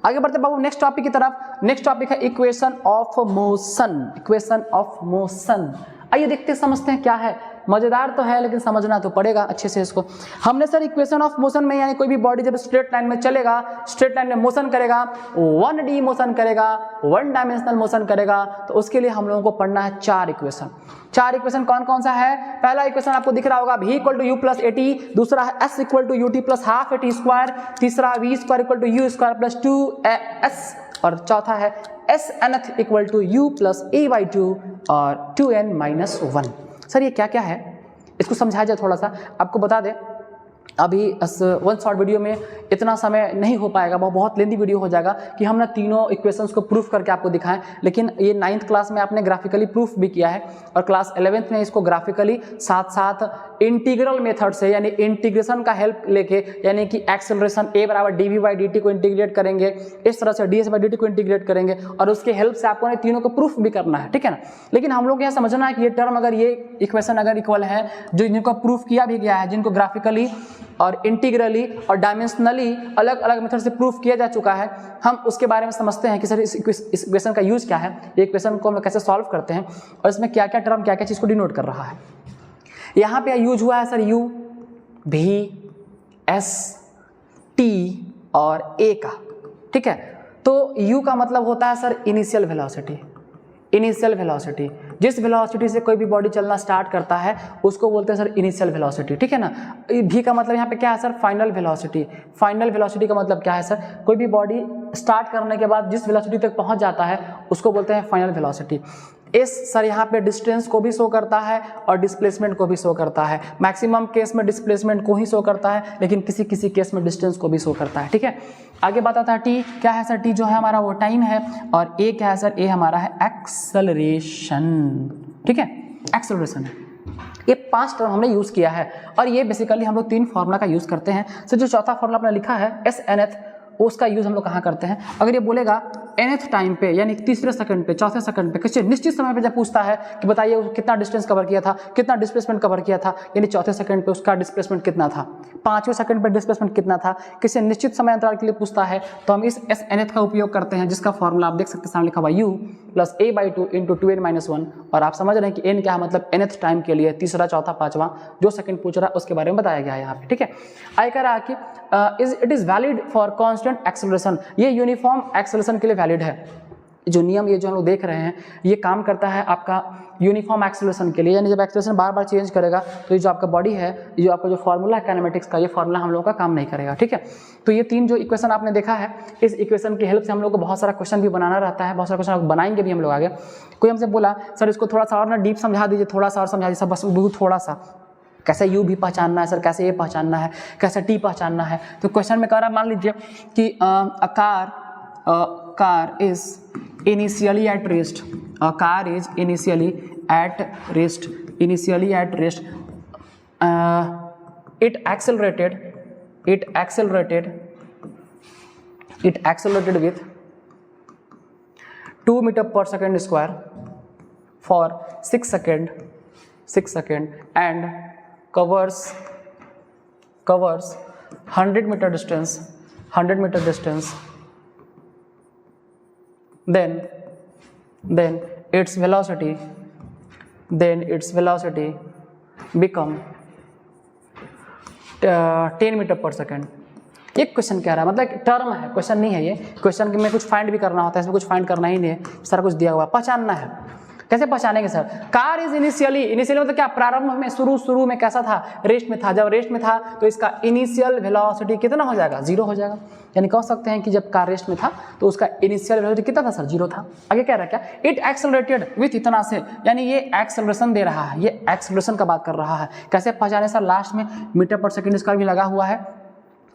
आगे बढ़ते बाबू नेक्स्ट टॉपिक की तरफ। नेक्स्ट टॉपिक है equation of motion. Equation of motion, आइए देखते समझते हैं क्या है। मजेदार तो है लेकिन समझना तो पड़ेगा अच्छे से इसको। हमने सर इक्वेशन ऑफ मोशन में यानी कोई भी बॉडी जब स्ट्रेट लाइन में चलेगा, स्ट्रेट लाइन में मोशन करेगा, 1D मोशन करेगा, 1 डायमेंशनल मोशन करेगा, तो उसके लिए हम लोगों को पढ़ना है 4 इक्वेशन। 4 इक्वेशन कौन कौन सा है, पहला इक्वेशन आपको दिख रहा होगा v = u + at, दूसरा है s = ut + ½ at², तीसरा v² = u² + 2s, और चौथा है snth = u + a/2 और 2n - 1। सर ये क्या क्या है, इसको समझाया जाए थोड़ा सा, आपको बता दें। अभी वन शॉर्ट वीडियो में इतना समय नहीं हो पाएगा, बहुत लेंदी वीडियो हो जाएगा कि हम ना तीनों इक्वेशंस को प्रूफ करके आपको दिखाएं। लेकिन ये 9th क्लास में आपने ग्राफिकली प्रूफ भी किया है और क्लास 11th में इसको ग्राफिकली साथ साथ इंटीग्रल मेथड से यानी इंटीग्रेशन का हेल्प लेके, यानी कि एक्सेलरेशन a बराबर dv/dt को इंटीग्रेट करेंगे, इस तरह से ds/dt को इंटीग्रेट करेंगे और उसके हेल्प से आपको तीनों को प्रूफ भी करना है, ठीक है ना। लेकिन हम लोग यह समझना है कि ये टर्म अगर ये इक्वेशन अगर इक्वल है, जो जिनको प्रूफ किया भी गया है, जिनको ग्राफिकली और इंटीग्रली और डायमेंशनली अलग अलग मेथड से प्रूफ किया जा चुका है, हम उसके बारे में समझते हैं कि सर इस इक्वेशन का यूज क्या है, ये इक्वेशन को हम कैसे सॉल्व करते हैं और इसमें क्या क्या टर्म क्या क्या चीज़ को डिनोट कर रहा है। यहाँ पे यूज हुआ है sir u, v, s, t और a का, ठीक है। तो u का मतलब होता है sir initial velocity. Initial velocity, जिस वेलोसिटी से कोई भी बॉडी चलना स्टार्ट करता है उसको बोलते हैं सर इनिशियल वेलोसिटी, ठीक है ना। v का मतलब यहाँ पे क्या है sir, final velocity. Final velocity का मतलब क्या है सर, कोई भी बॉडी स्टार्ट करने के बाद जिस वेलोसिटी तक पहुँच जाता है उसको बोलते हैं फाइनल वेलोसिटी। एस सर यहाँ पे डिस्टेंस को भी शो करता है और डिस्प्लेसमेंट को भी शो करता है। मैक्सिमम केस में डिस्प्लेसमेंट को ही शो करता है, लेकिन किसी किसी केस में डिस्टेंस को भी शो करता है, ठीक है। आगे बात आता है टी, क्या है सर, टी जो है हमारा वो टाइम है और ए क्या है सर, ए हमारा है एक्सेलरेशन, ठीक है, एक्सेलरेशन है। ये 5 टर्म हमने यूज़ किया है और ये बेसिकली हम लोग 3 फार्मूला का यूज़ करते हैं। सर जो चौथा फार्मूला आपने लिखा है SNF, उसका यूज़ हम लोग कहाँ करते हैं, अगर ये बोलेगा nth टाइम पे यानी तीसरे सेकंड पे, चौथे सेकंड पे, किसी निश्चित समय पे जब पूछता है कि बताइए वो कितना डिस्टेंस कवर किया था, कितना डिस्प्लेसमेंट कवर किया था, यानी चौथे सेकंड पे उसका डिस्प्लेसमेंट कितना था, 5वें सेकंड पे डिस्प्लेसमेंट कितना था, किसी निश्चित समय अंतराल के लिए पूछता है तो हम इस SNF का उपयोग करते हैं, जिसका फॉर्मूला आप देख सकते हैं सामने लिखा हुआ u + a/2 × 2n-1। और आप समझ रहे हैं कि n क्या है, मतलब nth टाइम के लिए तीसरा, चौथा, पांचवा जो सेकंड पूछ रहा है उसके बारे में बताया गया है यहाँ पे, ठीक है। आगे कह रहा है कि it is valid for constant acceleration, ये यूनिफॉर्म एक्सेलरेशन के लिए वैलिड है। जो नियम ये जो हम लोग देख रहे हैं ये काम करता है आपका यूनिफॉर्म एक्सेलरेशन के लिए, यानी जब एक्सेलरेशन बार बार चेंज करेगा तो ये जो आपका बॉडी है, ये जो आपका जो फॉर्मूला है काइनेमेटिक्स का, ये फॉर्मूला हम लोगों का काम नहीं करेगा, ठीक है। तो ये 3 जो इक्वेशन आपने देखा है, इस इक्वेशन की हेल्प से हम लोग को बहुत सारा क्वेश्चन भी बनाना रहता है, बहुत सारा क्वेश्चन बनाएंगे भी हम लोग आगे। कोई हमसे बोला सर इसको थोड़ा सा और ना डीप समझा दीजिए, थोड़ा सा और समझा दीजिए, बस थोड़ा सा, कैसे u भी पहचानना है सर, कैसे a पहचानना है, कैसे t पहचानना है। तो क्वेश्चन में कह रहा, मान लीजिए कि car is initially at rest, a car is initially at rest, it accelerated with 2 meter per second square for 6 second and covers 100 meter distance, then its velocity become 10 metre पर सेकेंड। ये question कह रहा है, मतलब term है, question नहीं है ये। क्वेश्चन में कुछ फाइंड भी करना होता है, इसमें कुछ फाइंड करना ही नहीं है, सारा कुछ दिया हुआ है, पहचानना है। कैसे पहचानेंगे सर, कार इज इनिशियली मतलब क्या, प्रारंभ में, शुरू में कैसा था, रेस्ट में था। जब रेस्ट में था तो इसका इनिशियल वेलोसिटी कितना हो जाएगा, 0 हो जाएगा। यानी कह सकते हैं कि जब कार रेस्ट में था तो उसका इनिशियल वेलोसिटी कितना था सर, 0 था। आगे कह रहा है क्या, इट एक्सेलरेटेड विथ इतना से, यानी ये एक्सेलरेशन दे रहा है, ये एक्सेलरेशन का बात कर रहा है। कैसे पहचाने सर, लास्ट में मीटर पर सेकेंड इसका भी लगा हुआ है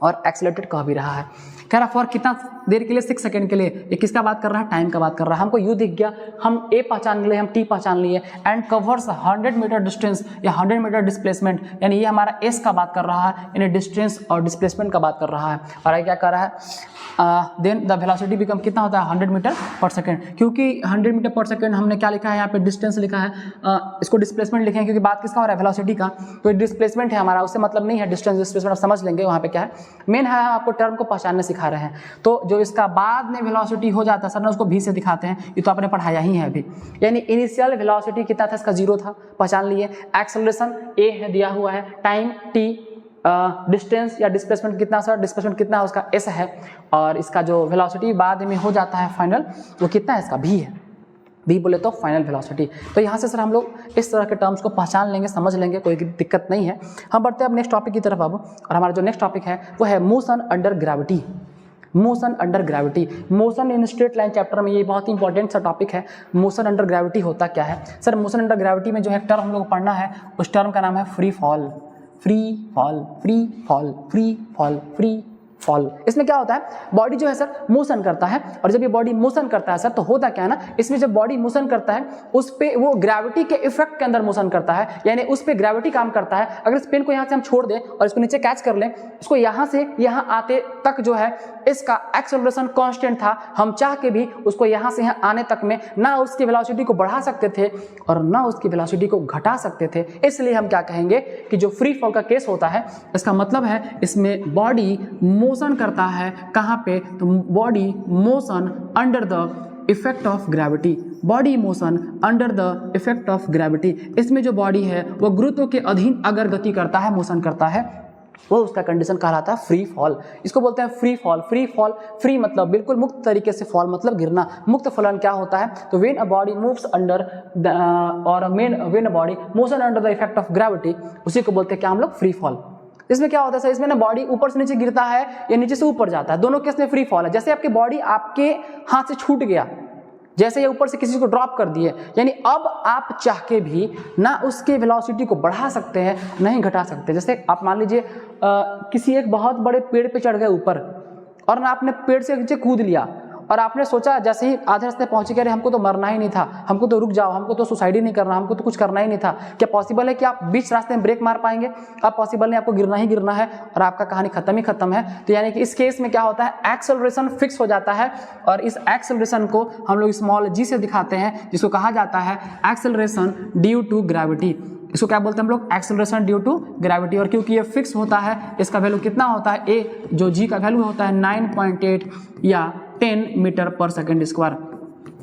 और एक्सेलरेटेड कह भी रहा है। कह रहा फॉर कितना देर के लिए, 6 सेकंड के लिए। ये किसका बात कर रहा है, टाइम का बात कर रहा है। हमको यू दिख गया, हम ए पहचान लिए, हम टी पहचान लिए। एंड कवर्स 100 मीटर डिस्टेंस या 100 मीटर डिस्प्लेसमेंट, यानी ये हमारा एस का बात कर रहा है, यानी डिस्टेंस और डिस्प्लेसमेंट का बात कर रहा है। और आगे क्या कर रहा है, देन द वेलोसिटी बिकम कितना होता है, 100 मीटर पर सेकेंड। क्योंकि 100 मीटर पर सेकेंड हमने क्या लिखा है यहाँ पे, डिस्टेंस लिखा है, इसको डिस्प्लेसमेंट लिखे हैं क्योंकि बात किसका हो रहा है, वेलोसिटी का। तो डिस्प्लेसमेंट है हमारा, उससे मतलब नहीं है डिस्टेंस डिस्प्लेसमेंट, आप समझ लेंगे वहाँ पे क्या है। मेन है आपको टर्म को पहचानने सिखा रहे हैं। तो जो इसका बाद में वेलोसिटी हो जाता है सर ना, उसको भी से दिखाते हैं, ये तो आपने पढ़ाया ही है अभी। यानी इनिशियल वेलोसिटी कितना था, इसका 0 था, पहचान लिए। एक्सेलरेशन ए है दिया हुआ है, टाइम टी, डिस्टेंस या डिस्प्लेसमेंट कितना सर, डिस्प्लेसमेंट कितना है उसका एस है, और इसका जो वेलोसिटी बाद में हो जाता है फाइनल, वो कितना है इसका भी है, भी बोले तो फाइनल वेलोसिटी। तो यहाँ से सर हम लोग इस तरह के टर्म्स को पहचान लेंगे, समझ लेंगे, कोई दिक्कत नहीं है। हम बढ़ते हैं अब नेक्स्ट टॉपिक की तरफ अब, और हमारा जो नेक्स्ट टॉपिक है वो है motion under gravity. Motion under gravity, motion in straight line chapter में ये बहुत ही इंपॉर्टेंट सा टॉपिक है। मोशन अंडर ग्रेविटी होता क्या है सर, मोशन अंडर ग्रेविटी में जो है टर्म हम लोग को पढ़ना है, उस टर्म का नाम है free fall. Free fall, free fall, free fall, free fall. इसमें क्या होता है, बॉडी जो है सर मोशन करता है, और जब ये बॉडी मोशन करता है सर तो होता क्या है ना, इसमें जब बॉडी मोशन करता है उस पे वो ग्रेविटी के इफेक्ट के अंदर मोशन करता है, यानी उस पे ग्रेविटी काम करता है। अगर इस पेन को यहाँ से हम छोड़ दें और इसको नीचे कैच कर लें, इसको यहाँ से यहाँ आते तक जो है इसका एक्सेलरेशन कांस्टेंट था, हम चाह के भी उसको यहाँ से यहाँ आने तक में ना उसकी वेलोसिटी को बढ़ा सकते थे और ना उसकी वेलोसिटी को घटा सकते थे। इसलिए हम क्या कहेंगे कि जो फ्री फॉल का केस होता है, इसका मतलब है इसमें बॉडी मोशन करता है, कहाँ पे, तो body motion under the effect of gravity, body motion under the effect of gravity. इसमें जो बॉडी है वो गुरुत्व के अधीन अगर गति करता है, मोशन करता है, वो उसका कंडीशन कहलाता है फ्री फॉल। इसको बोलते हैं free fall. Free fall, free मतलब बिल्कुल मुक्त तरीके से, फॉल मतलब गिरना। मुक्त फलन क्या होता है, तो when a body moves under और when a body motion under the effect of gravity, उसी को बोलते हैं क्या हम लोग, फ्री फॉल। इसमें क्या होता है सर, इसमें ना बॉडी ऊपर से नीचे गिरता है या नीचे से ऊपर जाता है, दोनों केस में फ्री फॉल है। जैसे आपकी बॉडी आपके हाथ से छूट गया, जैसे ये ऊपर से किसी को ड्रॉप कर दिए, यानी अब आप चाह के भी ना उसके वेलोसिटी को बढ़ा सकते हैं नहीं घटा सकते। जैसे आप मान लीजिए किसी एक बहुत बड़े पेड़ पे चढ़ गए ऊपर, और ना आपने पेड़ से नीचे कूद लिया, और आपने सोचा जैसे ही आधे रास्ते पहुंचे कि अरे हमको तो मरना ही नहीं था, हमको तो रुक जाओ, हमको तो सुसाइड ही नहीं करना, हमको तो कुछ करना ही नहीं था। क्या पॉसिबल है कि आप बीच रास्ते में ब्रेक मार पाएंगे? अब पॉसिबल नहीं, आपको गिरना ही गिरना है और आपका कहानी खत्म ही खत्म है। तो यानी कि इस केस में क्या होता है, एक्सेलरेशन फिक्स हो जाता है, और इस एक्सेलरेशन को हम लोग स्मॉल g से दिखाते हैं, जिसको कहा जाता है एक्सेलरेशन ड्यू टू ग्रेविटी। इसको क्या बोलते हैं हम लोग, एक्सेलरेशन ड्यू टू ग्रेविटी। और क्योंकि ये फिक्स होता है, इसका वैल्यू कितना होता है, a जो g का वैल्यू होता है 9.8 या 10 मीटर पर सेकंड स्क्वायर।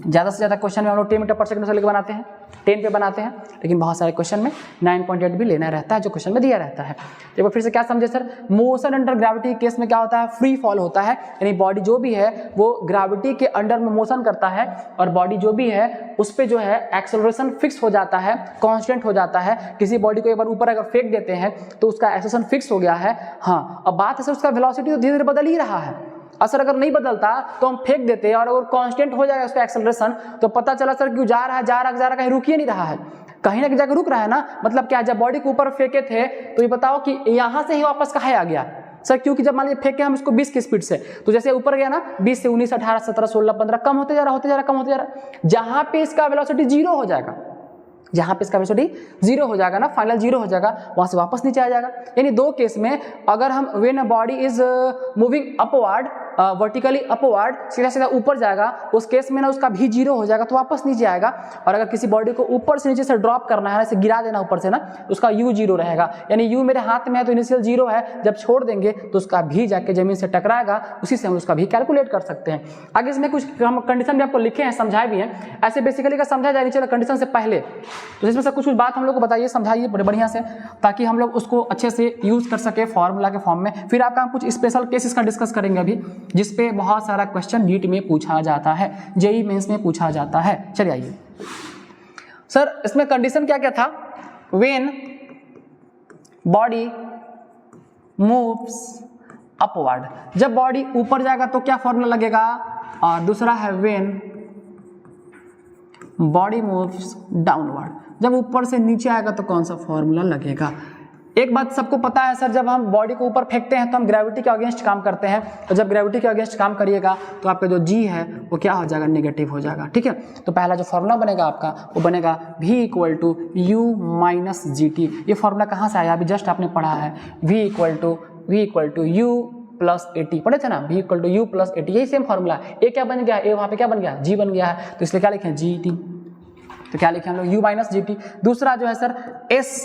ज़्यादा से ज़्यादा क्वेश्चन में हम लोग 10 मीटर पर सेकंड से लेकर बनाते हैं, 10 पे बनाते हैं, लेकिन बहुत सारे क्वेश्चन में 9.8 भी लेना रहता है जो क्वेश्चन में दिया रहता है। एक बार फिर से क्या समझे sir, motion under gravity case में क्या होता है, फ्री फॉल होता है, यानी बॉडी जो भी है वो ग्रेविटी के अंडर में मोशन करता है, और बॉडी जो भी है उस पर जो है एक्सेलरेशन फिक्स हो जाता है, कांस्टेंट हो जाता है। किसी बॉडी को एक बार ऊपर अगर फेंक देते हैं तो उसका एक्सेलरेशन फिक्स हो गया है। हाँ, अब बात है सर उसका वेलोसिटी तो धीरे धीरे बदल ही रहा है। असर अगर नहीं बदलता तो हम फेंक देते, और अगर कांस्टेंट हो जाएगा उसका एक्सेलरेशन, तो पता चला सर क्यों जा रहा है, कहीं रुक ही नहीं रहा है, कहीं ना कहीं जाकर रुक रहा है ना। मतलब क्या, जब बॉडी को ऊपर फेंके थे तो ये बताओ कि यहाँ से ही वापस कहाँ आ गया सर, क्योंकि जब मान लीजिए फेंके हम इसको 20 की स्पीड से, तो जैसे ऊपर गया ना 20 से 19, 18, 17, 16, 15 कम होते जा रहा, जहाँ पे इसका वेलोसिटी 0 हो जाएगा, जहाँ पे इसका वेलोसिटी 0 हो जाएगा ना, फाइनल 0 हो जाएगा, वहाँ से वापस नीचे आ जाएगा। यानी दो केस में, अगर हम when a body is moving upward, vertically upward, सीधा सीधा ऊपर जाएगा, उस केस में ना उसका भी 0 हो जाएगा तो वापस नीचे आएगा। और अगर किसी बॉडी को ऊपर से नीचे से ड्रॉप करना है, ऐसे गिरा देना ऊपर से ना, तो उसका u 0 रहेगा। यानी u मेरे हाथ में है तो इनिशियल 0 है, जब छोड़ देंगे तो उसका भी जाके जमीन से टकराएगा, उसी से हम उसका भी कैलकुलेट कर सकते हैं। आगे इसमें कुछ हम कंडीशन भी आपको लिखे हैं, समझाए भी हैं, ऐसे बेसिकली का समझा जाए नीचे कंडीशन से पहले, तो इसमें से कुछ बात हम लोग को बताइए, समझाइए बड़े बढ़िया से, ताकि हम लोग उसको अच्छे से यूज कर सके फॉर्मूला के फॉर्म में। फिर आपका हम कुछ स्पेशल केसेस का डिस्कस करेंगे अभी, जिसपे बहुत सारा क्वेश्चन नीट में पूछा जाता है, जेईई मेंस में पूछा जाता है। चलिए आइए सर, इसमें कंडीशन क्या क्या था, व्हेन बॉडी मूव्स अपवर्ड, जब बॉडी ऊपर जाएगा तो क्या फॉर्मूला लगेगा, और दूसरा है व्हेन बॉडी मूव्स डाउनवर्ड, जब ऊपर से नीचे आएगा तो कौन सा फॉर्मूला लगेगा। एक बात सबको पता है सर, जब हम बॉडी को ऊपर फेंकते हैं तो हम ग्रेविटी के अगेंस्ट काम करते हैं, और जब ग्रेविटी के अगेंस्ट काम करिएगा तो आपका जो जी है वो क्या हो जाएगा, नेगेटिव हो जाएगा। ठीक है, तो पहला जो फॉर्मूला बनेगा आपका वो बनेगा v = u - gt। ये फॉर्मूला कहाँ से आया, अभी जस्ट आपने पढ़ा है, v = u + 80 पढ़े थे ना, v = u + 80, यही सेम फॉर्मूला है। ए क्या बन गया, ए वहाँ पे क्या बन गया, g बन गया है, तो इसलिए क्या लिखें, gt। तो क्या लिखे हम लोग, u - gt। दूसरा जो है सर s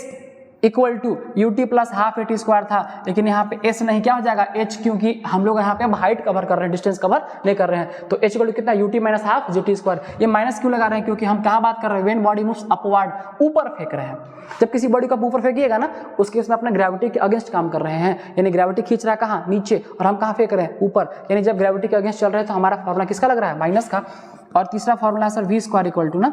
= ut + ½ at² था, लेकिन यहाँ पे s नहीं, क्या हो जाएगा h, क्योंकि हम लोग यहाँ पे अब हाइट कवर कर रहे हैं, डिस्टेंस कवर नहीं कर रहे हैं, तो h = कितना, ut - ½ gt²। ये माइनस क्यों लगा रहे हैं, क्योंकि हम कहाँ बात कर रहे हैं, व्हेन बॉडी मूव्स अपवर्ड, ऊपर फेंक रहे हैं। जब किसी बॉडी को आप ऊपर फेंकिएगा ना, उसके उसमें अपना ग्रेविटी के अगेंस्ट काम कर रहे हैं, यानी ग्रेविटी खींच रहा है कहाँ, नीचे, और हम कहाँ फेंक रहे हैं, ऊपर, यानी जब ग्रेविटी के अगेंस्ट चल रहे हैं तो हमारा फॉर्मूला किसका लग रहा है, माइनस का। और तीसरा फॉर्मूला है सर v² = ना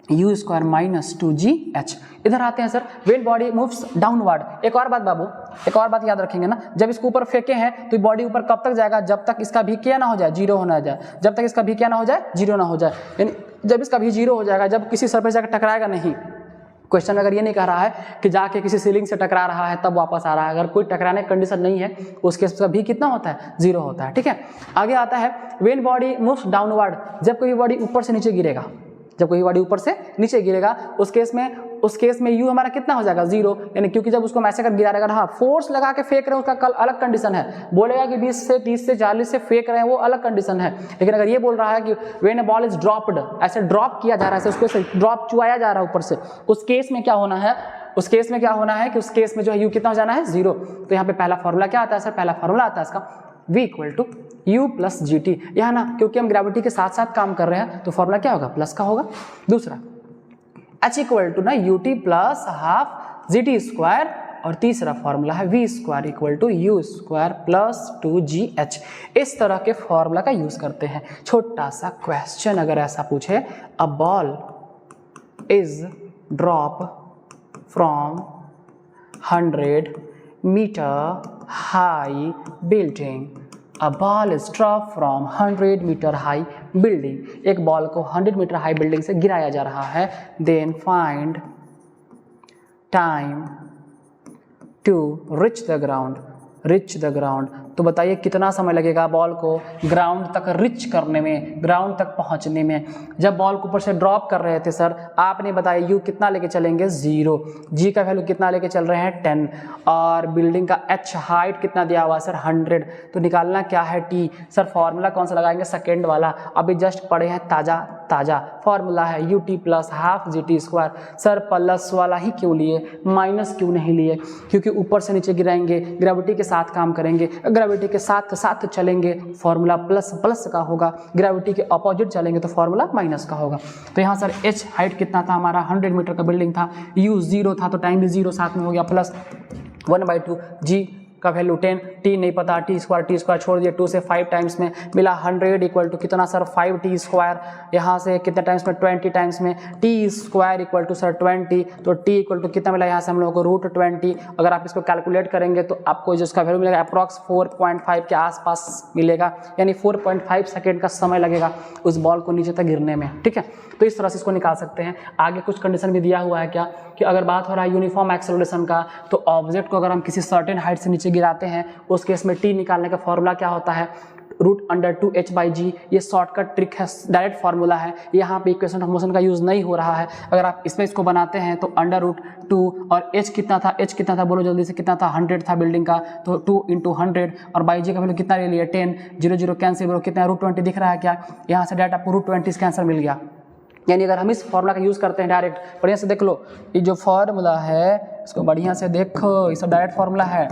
u² - 2gh। इधर आते हैं sir, when body moves downward. एक और बात बाबू, एक और बात याद रखेंगे ना, जब इसको ऊपर फेंके हैं तो बॉडी ऊपर कब तक जाएगा, जब तक इसका भी क्या ना हो जाए, 0 होना जाए, जब तक इसका भी क्या ना हो जाए, 0 ना हो जाए। यानी जब इसका भी 0 हो जाएगा, जब किसी सरफेस जाकर टकराएगा नहीं, क्वेश्चन में अगर ये नहीं कह रहा है कि जाके किसी सीलिंग से टकरा रहा है तब वापस आ रहा है, अगर कोई टकराने की कंडीशन नहीं है उस केस में भी कितना होता है, 0 होता है। ठीक है, आगे आता है व्हेन बॉडी मूव्स डाउनवर्ड, जब कोई बॉडी ऊपर से नीचे गिरेगा, जब कोई बॉडी ऊपर से नीचे गिरेगा उस केस में u हमारा कितना हो जाएगा, 0, यानी क्योंकि जब उसको ऐसे कर गिरा रहेगा, हाँ फोर्स लगा के फेंक रहे हैं उसका कल अलग कंडीशन है, बोलेगा कि 20 से 30 से 40 से फेंक रहे हैं वो अलग कंडीशन है। लेकिन अगर ये बोल रहा है कि when a ball is dropped, ऐसे ड्रॉप किया जा रहा है, उसको ड्रॉप चुआया जा रहा है ऊपर से, उस केस में क्या होना है, उस केस में क्या होना है कि उस केस में जो है u कितना हो जाना है, 0। तो यहाँ पे पहला फॉर्मूला क्या आता है सर, पहला फॉर्मूला आता है इसका v equal to u plus g t, यहाँ ना क्योंकि हम ग्रेविटी के साथ साथ काम कर रहे हैं तो फॉर्मूला क्या होगा, प्लस का होगा। दूसरा h इक्वल टू ना u t plus half g t square, और तीसरा फॉर्मूला है v square equal to u square plus 2gh। इस तरह के फॉर्मूला का यूज करते हैं। छोटा सा क्वेश्चन अगर ऐसा पूछे, a ball is drop from 100 metre high building, a ball is drop from 100 metre high building, एक बॉल को 100 मीटर हाई बिल्डिंग से गिराया जा रहा है, then find time to reach the ground, तो बताइए कितना समय लगेगा बॉल को ग्राउंड तक रिच करने में, ग्राउंड तक पहुंचने में। जब बॉल को ऊपर से ड्रॉप कर रहे थे सर, आपने बताया u कितना लेके चलेंगे, 0, g का वैल्यू कितना लेके चल रहे हैं, 10, और बिल्डिंग का h हाइट कितना दिया हुआ सर, 100, तो निकालना क्या है t। सर फॉर्मूला कौन सा लगाएंगे, सेकेंड वाला, अभी जस्ट पढ़े हैं ताज़ा फॉर्मूला है u t plus half g t square. Sir plus वाला ही क्यों लिए, माइनस क्यों नहीं लिए, क्योंकि ऊपर से नीचे गिराएंगे, ग्रेविटी के साथ काम करेंगे, ग्रेविटी के साथ चलेंगे, फॉर्मूला प्लस का होगा, ग्रेविटी के अपोजिट चलेंगे तो फॉर्मूला माइनस का होगा। तो यहाँ सर h हाइट कितना था हमारा, 100 मीटर का बिल्डिंग था, u 0 था तो टाइम भी 0 साथ में हो गया, प्लस 1/2, g का वैल्यू 10, t नहीं पता, टी स्क्वायर छोड़ दिया, 2 से 5 टाइम्स में मिला 100 इक्वल टू कितना सर, 5t स्क्वायर, यहाँ से कितने टाइम्स में, 20 टाइम्स में, t square equal to sir 20, तो t इक्वल टू कितना मिला यहाँ से हम लोगों को, √20। अगर आप इसको कैलकुलेट करेंगे तो आपको जो इसका वैल्यू मिलेगा अप्रॉक्स 4.5 के आसपास मिलेगा, यानी 4.5 सेकेंड का समय लगेगा उस बॉल को नीचे तक गिरने में। ठीक है, तो इस तरह से इसको निकाल सकते हैं। आगे कुछ कंडीशन भी दिया हुआ है क्या, कि अगर बात हो रहा है यूनिफॉर्म एक्सेलरेशन का, तो ऑब्जेक्ट को अगर हम किसी सर्टेन हाइट से नीचे गिराते हैं उस केस में t निकालने का फॉर्मूला क्या होता है, √2h/g। ये शॉर्टकट ट्रिक है, डायरेक्ट फार्मूला है, यहाँ पे इक्वेशन ऑफ मोशन का यूज नहीं हो रहा है। अगर आप इसमें इसको बनाते हैं तो √2 और h कितना था बोलो जल्दी से, कितना था, 100 था बिल्डिंग का, तो 2 × 100 और बाई जी का वैल्यू कितना ले लिया, 10, 0 0 कैंसिल, बोलो कितना, √20 दिख रहा है क्या, यहाँ से डायरेक्ट आपको √20 का आंसर मिल गया। यानी अगर हम इस फॉर्मूला का यूज़ करते हैं डायरेक्ट, बढ़िया से देख लो, ये जो फॉर्मूला है इसको बढ़िया से देखो, ये सब डायरेक्ट फॉर्मूला है,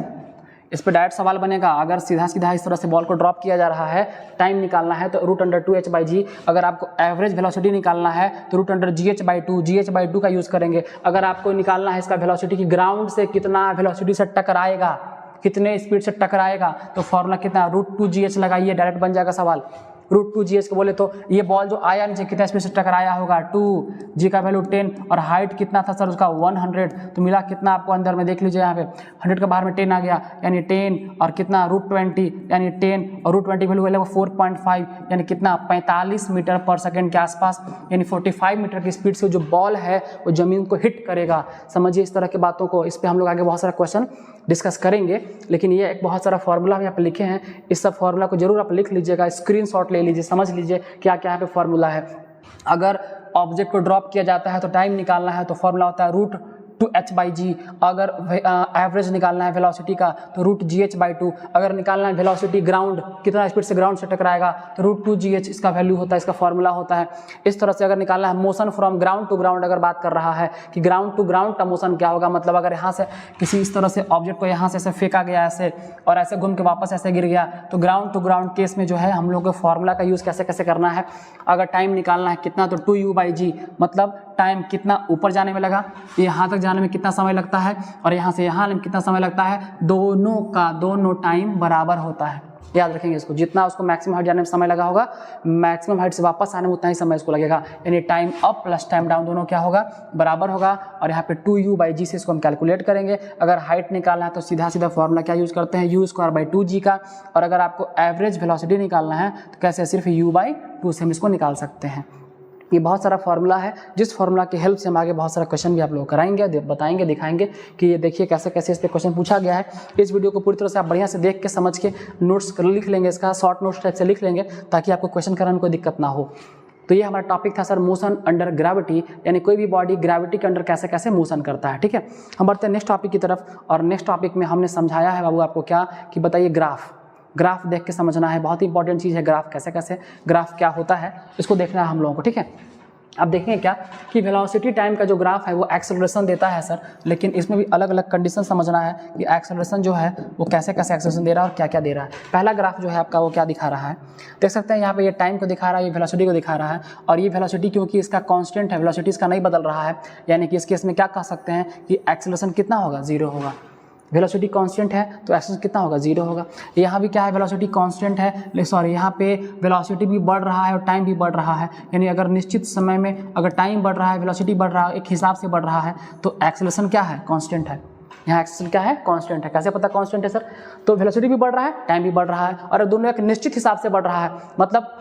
इस पर डायरेक्ट सवाल बनेगा। अगर सीधा इस तरह से बॉल को ड्रॉप किया जा रहा है, टाइम निकालना है तो √2h/g। अगर आपको एवरेज वेलोसिटी निकालना है तो √gh/2 का यूज़ करेंगे। अगर आपको निकालना है इसका वेलोसिटी की ग्राउंड से कितना वेलोसिटी से टकराएगा, कितने स्पीड से टकराएगा, तो फॉर्मूला कितना, √2gh लगाइए, डायरेक्ट बन जाएगा सवाल। √2gh को बोले तो ये बॉल जो आया नीचे कितना स्पीड से टकराया होगा, 2, g का वैल्यू 10 और हाइट कितना था सर उसका 100, तो मिला कितना आपको अंदर में देख लीजिए, यहाँ पे 100 का बाहर में 10 आ गया, यानी 10 और कितना √20, यानी 10 और √20 वैल्यू है 4.5, यानी कितना 45 मीटर पर सेकेंड के आसपास, यानी 45 मीटर की स्पीड से जो बॉल है वो जमीन को हिट करेगा। समझिए इस तरह की बातों को, इस पर हम लोग आगे बहुत सारा क्वेश्चन डिस्कस करेंगे, लेकिन ये एक बहुत सारा फॉर्मूला हम यहाँ पे लिखे हैं, इस सब फॉर्मूला को जरूर आप लिख लीजिएगा, स्क्रीनशॉट ले लीजिए, समझ लीजिए क्या क्या यहाँ पे फॉर्मूला है। अगर ऑब्जेक्ट को ड्रॉप किया जाता है तो टाइम निकालना है तो फॉर्मूला होता है √2h/g। अगर एवरेज निकालना है वेलोसिटी का तो √gh/2। अगर निकालना है वेलोसिटी ग्राउंड, कितना स्पीड से ग्राउंड से टकराएगा, तो √2gh इसका वैल्यू होता है, इसका फॉर्मूला होता है। इस तरह से अगर निकालना है motion from ground to ground, अगर बात कर रहा है कि ग्राउंड टू ग्राउंड का मोशन क्या होगा, मतलब अगर यहाँ से किसी इस तरह से ऑब्जेक्ट को यहाँ से ऐसे फेंका गया ऐसे और ऐसे घूम के वापस ऐसे गिर गया, तो ग्राउंड टू ग्राउंड केस में जो है हम लोग को फॉर्मूला का यूज़ कैसे कैसे करना है। अगर टाइम निकालना है कितना, तो 2u/g, मतलब टाइम कितना ऊपर जाने में लगा, यहाँ तक जाने में कितना समय लगता है और यहाँ से यहाँ में कितना समय लगता है, दोनों टाइम बराबर होता है। याद रखेंगे इसको, जितना उसको मैक्सिमम हाइट जाने में समय लगा होगा, मैक्सिमम हाइट से वापस आने में उतना ही समय इसको लगेगा, यानी time up plus time down दोनों क्या होगा, बराबर होगा। और यहाँ पे 2u/g से इसको हम कैलकुलेट करेंगे। अगर हाइट निकालना है तो सीधा फॉर्मूला क्या यूज़ करते हैं, u²/2g का। और अगर आपको एवरेज वेलोसिटी निकालना है तो कैसे, सिर्फ u/2 से हम इसको निकाल सकते हैं। ये बहुत सारा फार्मूला है, जिस फार्मूला की हेल्प से हम आगे बहुत सारा क्वेश्चन भी आप लोग कराएंगे, बताएंगे, दिखाएंगे कि ये देखिए कैसे कैसे इस पर क्वेश्चन पूछा गया है। इस वीडियो को पूरी तरह से आप बढ़िया से देख के समझ के नोट्स लिख लेंगे, इसका शॉर्ट नोट्स टाइप से लिख लेंगे ताकि आपको क्वेश्चन कराने में कोई दिक्कत ना हो। तो ये हमारा टॉपिक था सर, मोशन अंडर ग्रेविटी, यानी कोई भी बॉडी ग्रेविटी के अंडर कैसे कैसे मोशन करता है। ठीक है, हम बढ़ते हैं नेक्स्ट टॉपिक की तरफ। और नेक्स्ट टॉपिक में हमने समझाया है बाबू आपको क्या कि बताइए ग्राफ देख के समझना है, बहुत ही इंपॉर्टेंट चीज़ है ग्राफ, कैसे कैसे ग्राफ क्या होता है इसको देखना है हम लोगों को। ठीक है, अब देखेंगे क्या कि वेलोसिटी टाइम का जो ग्राफ है वो एक्सेलरेशन देता है सर, लेकिन इसमें भी अलग अलग कंडीशन समझना है कि एक्सेलरेशन जो है वो कैसे कैसे एक्सेलरेशन दे रहा है और क्या क्या दे रहा है। पहला ग्राफ जो है आपका वो क्या दिखा रहा है, देख सकते हैं यहाँ पे ये टाइम को दिखा रहा है, ये वेलोसिटी को दिखा रहा है। और ये वेलोसिटी क्योंकि इसका कांस्टेंट है, वेलोसिटी इसका नहीं बदल रहा है, यानी कि इस केस में क्या कह सकते हैं कि एक्सेलरेशन कितना होगा, 0 होगा। वेलोसिटी कांस्टेंट है तो एक्सेलरेशन कितना होगा, 0 होगा। यहाँ भी क्या है, वेलोसिटी कांस्टेंट है, सॉरी यहाँ पे वेलोसिटी भी बढ़ रहा है और टाइम भी बढ़ रहा है, यानी अगर निश्चित समय में अगर टाइम बढ़ रहा है, वेलोसिटी बढ़ रहा है, एक हिसाब से बढ़ रहा है, तो एक्सेलरेशन क्या है, कांस्टेंट है। यहाँ एक्सेलरेशन क्या है, कांस्टेंट है। कैसे पता कांस्टेंट है सर, तो वेलोसिटी भी बढ़ रहा है, टाइम भी बढ़ रहा है, और दोनों एक निश्चित हिसाब से बढ़ रहा है। मतलब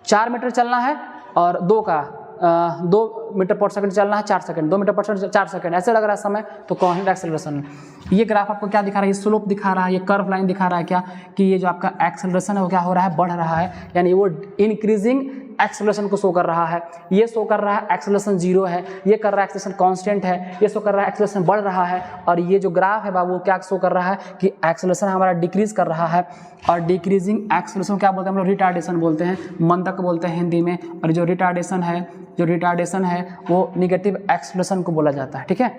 4 मीटर चलना है और 2 मीटर पर सेकंड चलना है 4 second, 2 metre per second 4 second, ऐसे लग रहा है समय, तो कांस्टेंट एक्सेलरेशन है। ये ग्राफ आपको क्या दिखा रहा है, ये स्लोप दिखा रहा है, ये कर्व लाइन दिखा रहा है क्या कि ये जो आपका एक्सेलरेशन है वो क्या हो रहा है, बढ़ रहा है, यानी वो इंक्रीजिंग एक्सेलरेशन को शो कर रहा है। ये शो कर रहा है एक्सेलरेशन 0 है, ये कर रहा है एक्सेलरेशन कांस्टेंट है, ये शो कर रहा है एक्सेलरेशन बढ़ रहा है। और ये जो ग्राफ है बाबू क्या शो कर रहा है कि एक्सेलरेशन हमारा डिक्रीज कर रहा है। और डिक्रीजिंग एक्सेलरेशन क्या बोलते हैं हम लोग, रिटार्डेशन बोलते हैं, मंदक बोलते हैं हिंदी में। और जो रिटार्डेशन है वो निगेटिव एक्सेलरेशन को बोला जाता है। ठीक है,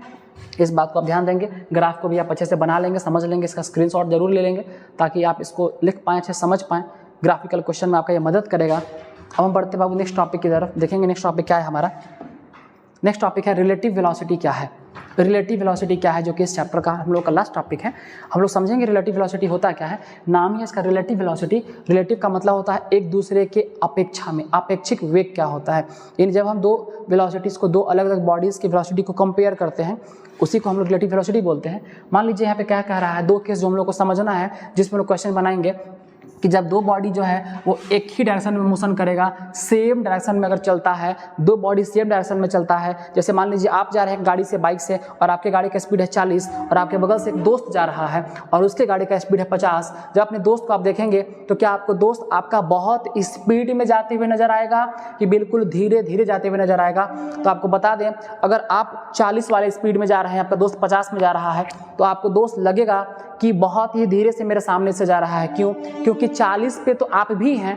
इस बात को आप ध्यान देंगे। ग्राफ को भी आप अच्छे से बना लेंगे, समझ लेंगे, इसका स्क्रीनशॉट जरूर ले लेंगे ताकि आप इसको लिख पाएँ, अच्छे समझ पाएँ। ग्राफिकल क्वेश्चन में आपका ये मदद करेगा। अब हम बढ़ते बाबू नेक्स्ट टॉपिक की तरफ, देखेंगे नेक्स्ट टॉपिक क्या है हमारा। नेक्स्ट टॉपिक है रिलेटिव वेलोसिटी क्या है। रिलेटिव वेलोसिटी क्या है, जो कि इस चैप्टर का हम लोग का लास्ट टॉपिक है। हम लोग समझेंगे रिलेटिव वेलोसिटी होता क्या है। नाम ही इसका रिलेटिव वेलोसिटी। रिलेटिव का मतलब होता है एक दूसरे के अपेक्षा में, अपेक्षिक वेग क्या होता है। यानी जब हम 2 वेलोसिटीज़ को, 2 अलग अलग बॉडीज़ की वेलोसिटी को कंपेयर करते हैं, उसी को हम लोग रिलेटिव वेलोसिटी बोलते हैं। मान लीजिए यहाँ पे क्या कह रहा है, 2 केस जो हम लोग को समझना है, जिसमें लोग क्वेश्चन बनाएंगे कि जब 2 बॉडी जो है वो एक ही डायरेक्शन में मोशन करेगा, सेम डायरेक्शन में अगर चलता है, 2 बॉडी सेम डायरेक्शन में चलता है। जैसे मान लीजिए आप जा रहे हैं गाड़ी से, बाइक से, और आपके गाड़ी का स्पीड है 40 और आपके बगल से एक दोस्त जा रहा है और उसके गाड़ी का स्पीड है 50। जब अपने दोस्त को आप देखेंगे तो क्या आपको दोस्त आपका बहुत स्पीड में जाते हुए नजर आएगा कि बिल्कुल धीरे धीरे जाते हुए नजर आएगा। तो आपको बता दें, अगर आप 40 वाले स्पीड में जा रहे हैं, आपका दोस्त 50 में जा रहा है, तो आपको दोस्त लगेगा कि बहुत ही धीरे से मेरे सामने से जा रहा है। क्यों? क्योंकि 40 पे तो आप भी हैं,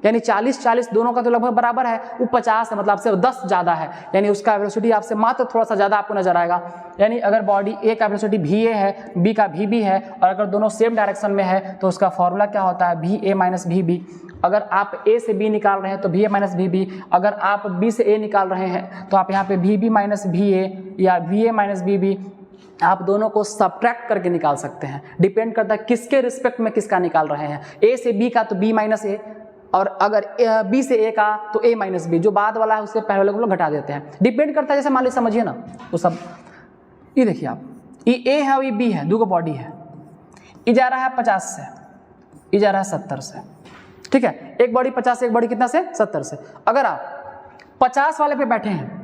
यानी 40 दोनों का तो लगभग बराबर है, वो 50 है, मतलब आपसे 10 ज़्यादा है, यानी उसका वेलोसिटी आपसे मात्र थोड़ा सा ज़्यादा आपको नजर आएगा। यानी अगर बॉडी ए का वेलोसिटी VA है, बी का VB है, और अगर दोनों सेम डायरेक्शन में है तो उसका फॉर्मूला क्या होता है, VA माइनस VB। अगर आप A से B निकाल रहे हैं तो VA माइनस VB, अगर आप B से A निकाल रहे हैं तो आप यहाँ पे VB माइनस VA या VA माइनस VB, आप दोनों को सब्ट्रैक्ट करके निकाल सकते हैं। डिपेंड करता है किसके रिस्पेक्ट में किसका निकाल रहे हैं। A से B का तो B माइनस A, और अगर B से A का तो A माइनस B, जो बाद वाला है उससे पहले वाले को लोग घटा देते हैं। डिपेंड करता है, जैसे मान लीजिए समझिए ना, तो सब ये देखिए आप, ये A है और ये B है, 2 बॉडी है, ये जा रहा है 50 से, ये जा रहा है 70 से। ठीक है, एक बॉडी 50 से, एक बॉडी कितना से, 70 से। अगर आप 50 वाले पे बैठे हैं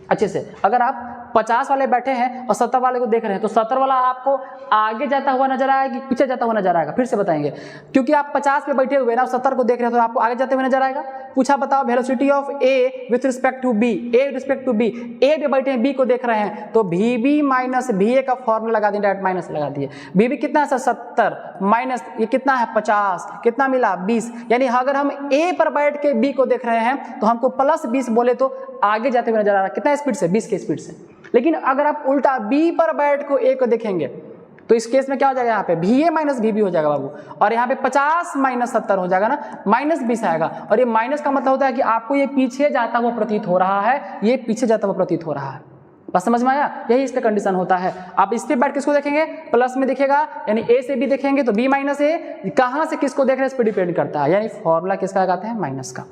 अच्छे से, अगर आप 50 वाले बैठे हैं और 70 वाले को देख रहे हैं, तो 70 वाला आपको आगे जाता हुआ नजर आएगा कि पीछे जाता हुआ नजर आएगा। फिर से बताएंगे, क्योंकि आप 50 पे बैठे हुए ना, 70 को देख रहे हो, तो आपको आगे जाते हुए नजर आएगा। पूछा बताओ velocity of A with respect to B, A with respect to B, A पे बैठे हैं, बी को देख रहे हैं, तो VB माइनस VA का फॉर्मूला लगा दिए, डायरेक्ट माइनस लगा दिए। VB कितना है सर, 70 माइनस ये कितना है, 50, कितना मिला, 20। यानी अगर हम A पर बैठ के B को देख रहे हैं तो हमको प्लस 20 बोले तो आगे जाते हुए नजर आ रहा है, कितना स्पीड से, 20 के स्पीड से। लेकिन अगर आप उल्टा B पर बैठ को A को देखेंगे तो इस केस में क्या हो जाएगा, यहाँ पे VA माइनस VB हो जाएगा बाबू, और यहाँ पे 50 माइनस 70 हो जाएगा ना, माइनस 20 आएगा। और ये माइनस का मतलब होता है कि आपको ये पीछे जाता हुआ प्रतीत हो रहा है, ये पीछे जाता हुआ प्रतीत हो रहा है। बस समझ में आया, यही इसका कंडीशन होता है। आप इस पे बैठ किसको देखेंगे, प्लस में दिखेगा, यानी A से B देखेंगे तो B माइनस A, कहाँ से किसको देख रहे हैं इस पर डिपेंड करता है, यानी फॉर्मूला किसका लगाते हैं, माइनस का।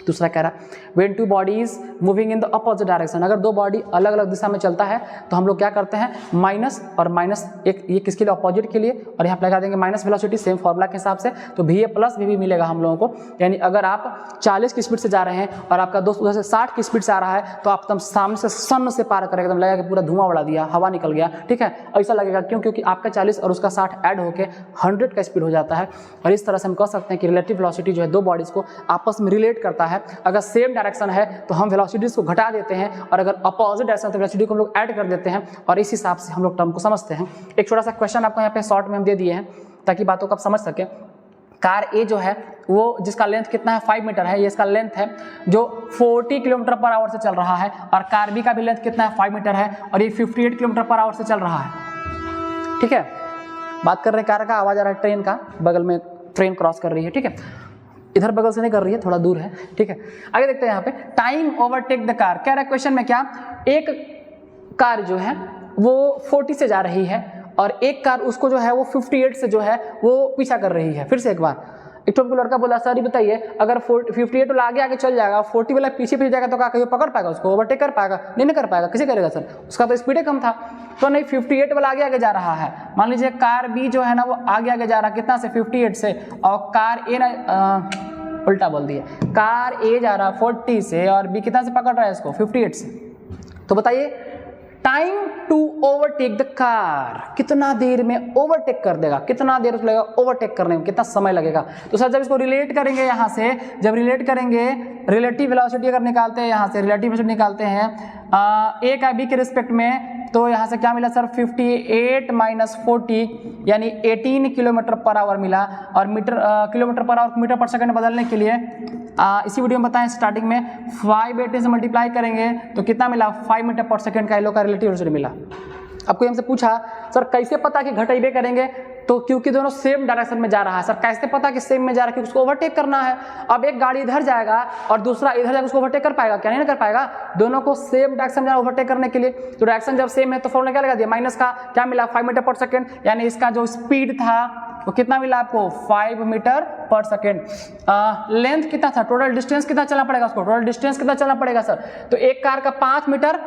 दूसरा कह रहा when two bodies moving in the opposite direction, अगर दो बॉडी अलग अलग दिशा में चलता है तो हम लोग क्या करते हैं माइनस और माइनस, एक ये किसके लिए अपोजिट के लिए, और यहाँ पे लगा देंगे माइनस वेलोसिटी सेम फॉर्मूला के हिसाब से, तो VA प्लस VB मिलेगा हम लोगों को। यानी अगर आप 40 की स्पीड से जा रहे हैं और आपका दोस्त उधर से 60 की स्पीड से आ रहा है तो आप एकदम सामने से सन से पार करेगा, एकदम लगेगा कि पूरा धुआं उड़ा दिया, हवा निकल गया, ठीक है, ऐसा लगेगा। क्यों? क्योंकि आपका 40 और उसका 60 ऐड होकर 100 का स्पीड हो जाता है। और इस तरह से हम कह सकते हैं कि रिलेटिव वेलोसिटी जो है दो बॉडीज को आपस में रिलेट करता है। अगर सेम डायरेक्शन है तो हम वेलोसिटीज को घटा देते हैं, और अगर अपोजिट डायरेक्शन है तो वेलोसिटी को हम लोग ऐड कर देते हैं, और इस हिसाब से हम लोग टर्म को समझते हैं। एक छोटा सा क्वेश्चन आपको यहाँ पे शॉर्ट में हम दे दिए हैं ताकि बातों को आप समझ सकें। कार ए जो है वो जिसका लेंथ कितना है 5 मीटर है, ये इसका लेंथ है जो 40 किलोमीटर पर आवर से चल रहा है, और कार बी का भी लेंथ कितना है 5 मीटर है और ये 58 किलोमीटर पर आवर से चल रहा है। ठीक है, बात कर रहे हैं कार का, आवाज आ रहा है ट्रेन का, बगल में ट्रेन क्रॉस कर रही है। ठीक है, इधर बगल से नहीं कर रही है, थोड़ा दूर है। ठीक है, आगे देखते हैं यहाँ पे टाइम ओवरटेक द कार। कह रहा है क्वेश्चन में क्या, एक कार जो है वो 40 से जा रही है और एक कार उसको जो है वो 58 से जो है वो पीछा कर रही है। फिर से एक बार, एक तो लड़का बोला सर ये बताइए अगर 58 वाला आगे आगे चल जाएगा, 40 वाला पीछे पीछे जाएगा तो क्या कहीं पकड़ पाएगा उसको, ओवरटेक कर पाएगा? नहीं कर पाएगा। किसे करेगा सर, उसका तो स्पीड कम था। तो नहीं, 58 वाला आगे आगे जा रहा है। मान लीजिए कार बी जो है ना वो आगे आगे जा रहा है कितना से 58 से, और कार ए ना उल्टा बोल दिया, कार ए जा रहा है 40 से और बी कितना से पकड़ रहा है इसको 58 से। तो बताइए time to overtake the car, कितना देर में ओवरटेक कर देगा, कितना देर लगेगा ओवरटेक करने में, कितना समय लगेगा। तो सर जब इसको रिलेट करेंगे यहाँ से, जब रिलेट करेंगे रिलेटिव वेलोसिटी अगर निकालते हैं यहाँ से, रिलेटिव वेलोसिटी निकालते हैं ए का बी के रिस्पेक्ट में, तो यहाँ से क्या मिला सर 58 माइनस 40 यानी 18 किलोमीटर पर आवर मिला। और metre kilometre per hour metre per second बदलने के लिए इसी वीडियो में बताएं स्टार्टिंग में 580 से मल्टीप्लाई करेंगे तो कितना मिला 5 मीटर पर सेकंड का एलो का रिलेटिव वेलोसिटी मिला। आपको हमसे पूछा सर कैसे पता कि घटाइबे करेंगे, तो क्योंकि दोनों सेम डायरेक्शन में जा रहा है। सर कैसे पता कि सेम में जा रहा है, क्योंकि उसको ओवरटेक करना है। अब एक गाड़ी इधर जाएगा और दूसरा इधर जाकर उसको ओवरटेक कर पाएगा? क्या नहीं कर पाएगा, दोनों को सेम डायरेक्शन में ओवरटेक करने के लिए। तो डायरेक्शन जब सेम है तो फॉर्मूला क्या लगा दिया, माइनस का क्या मिला 5 मीटर पर सेकेंड, यानी इसका जो स्पीड था वो कितना मिला आपको 5 मीटर पर सेकेंड। लेंथ कितना था, टोटल डिस्टेंस कितना चलना पड़ेगा उसको, टोटल डिस्टेंस कितना चलना पड़ेगा सर, तो एक कार का 5 मीटर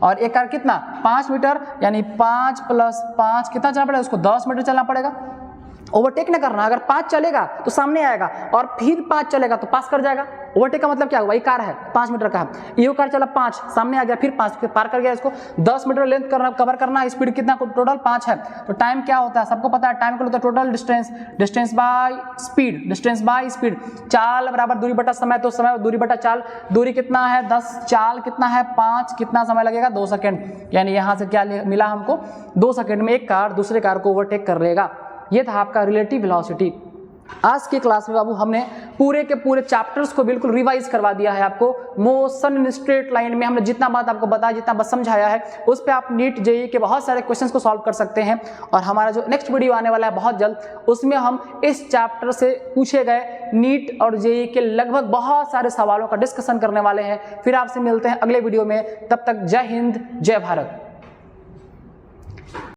और एक कार कितना 5 मीटर, यानी 5 + 5 कितना चलना पड़ेगा उसको 10 मीटर चलना पड़ेगा। ओवरटेक ना करना, अगर 5 चलेगा तो सामने आएगा और फिर 5 चलेगा तो पास कर जाएगा। ओवरटेक का मतलब क्या हुआ, ये कार है 5 मीटर का है, ये कार चला 5 सामने आ गया फिर 5 पार कर गया, इसको 10 मीटर लेंथ करना कवर करना, स्पीड कितना टोटल 5 है। तो टाइम क्या होता है सबको पता है, टाइम को होता है total distance, distance by speed, distance by speed. चाल बराबर दूरी बटा समय, तो समय दूरी बटा चाल, दूरी कितना है 10, चाल कितना है 5, कितना समय लगेगा 2 सेकेंड। यानी यहाँ से क्या मिला हमको 2 सेकेंड में एक कार दूसरे कार को ओवरटेक कर लेगा। ये था आपका रिलेटिव वेलोसिटी। आज की क्लास में बाबू हमने पूरे के पूरे चैप्टर्स को बिल्कुल रिवाइज करवा दिया है आपको। मोशन इन स्ट्रेट लाइन में हमने जितना बात आपको बताया, जितना बस समझाया है, उस पे आप नीट जेईई के बहुत सारे क्वेश्चंस को सॉल्व कर सकते हैं। और हमारा जो नेक्स्ट वीडियो आने वाला है बहुत जल्द, उसमें हम इस चैप्टर से पूछे गए नीट और जेईई के लगभग बहुत सारे सवालों का डिस्कशन करने वाले हैं। फिर आपसे मिलते हैं अगले वीडियो में, तब तक जय हिंद जय भारत।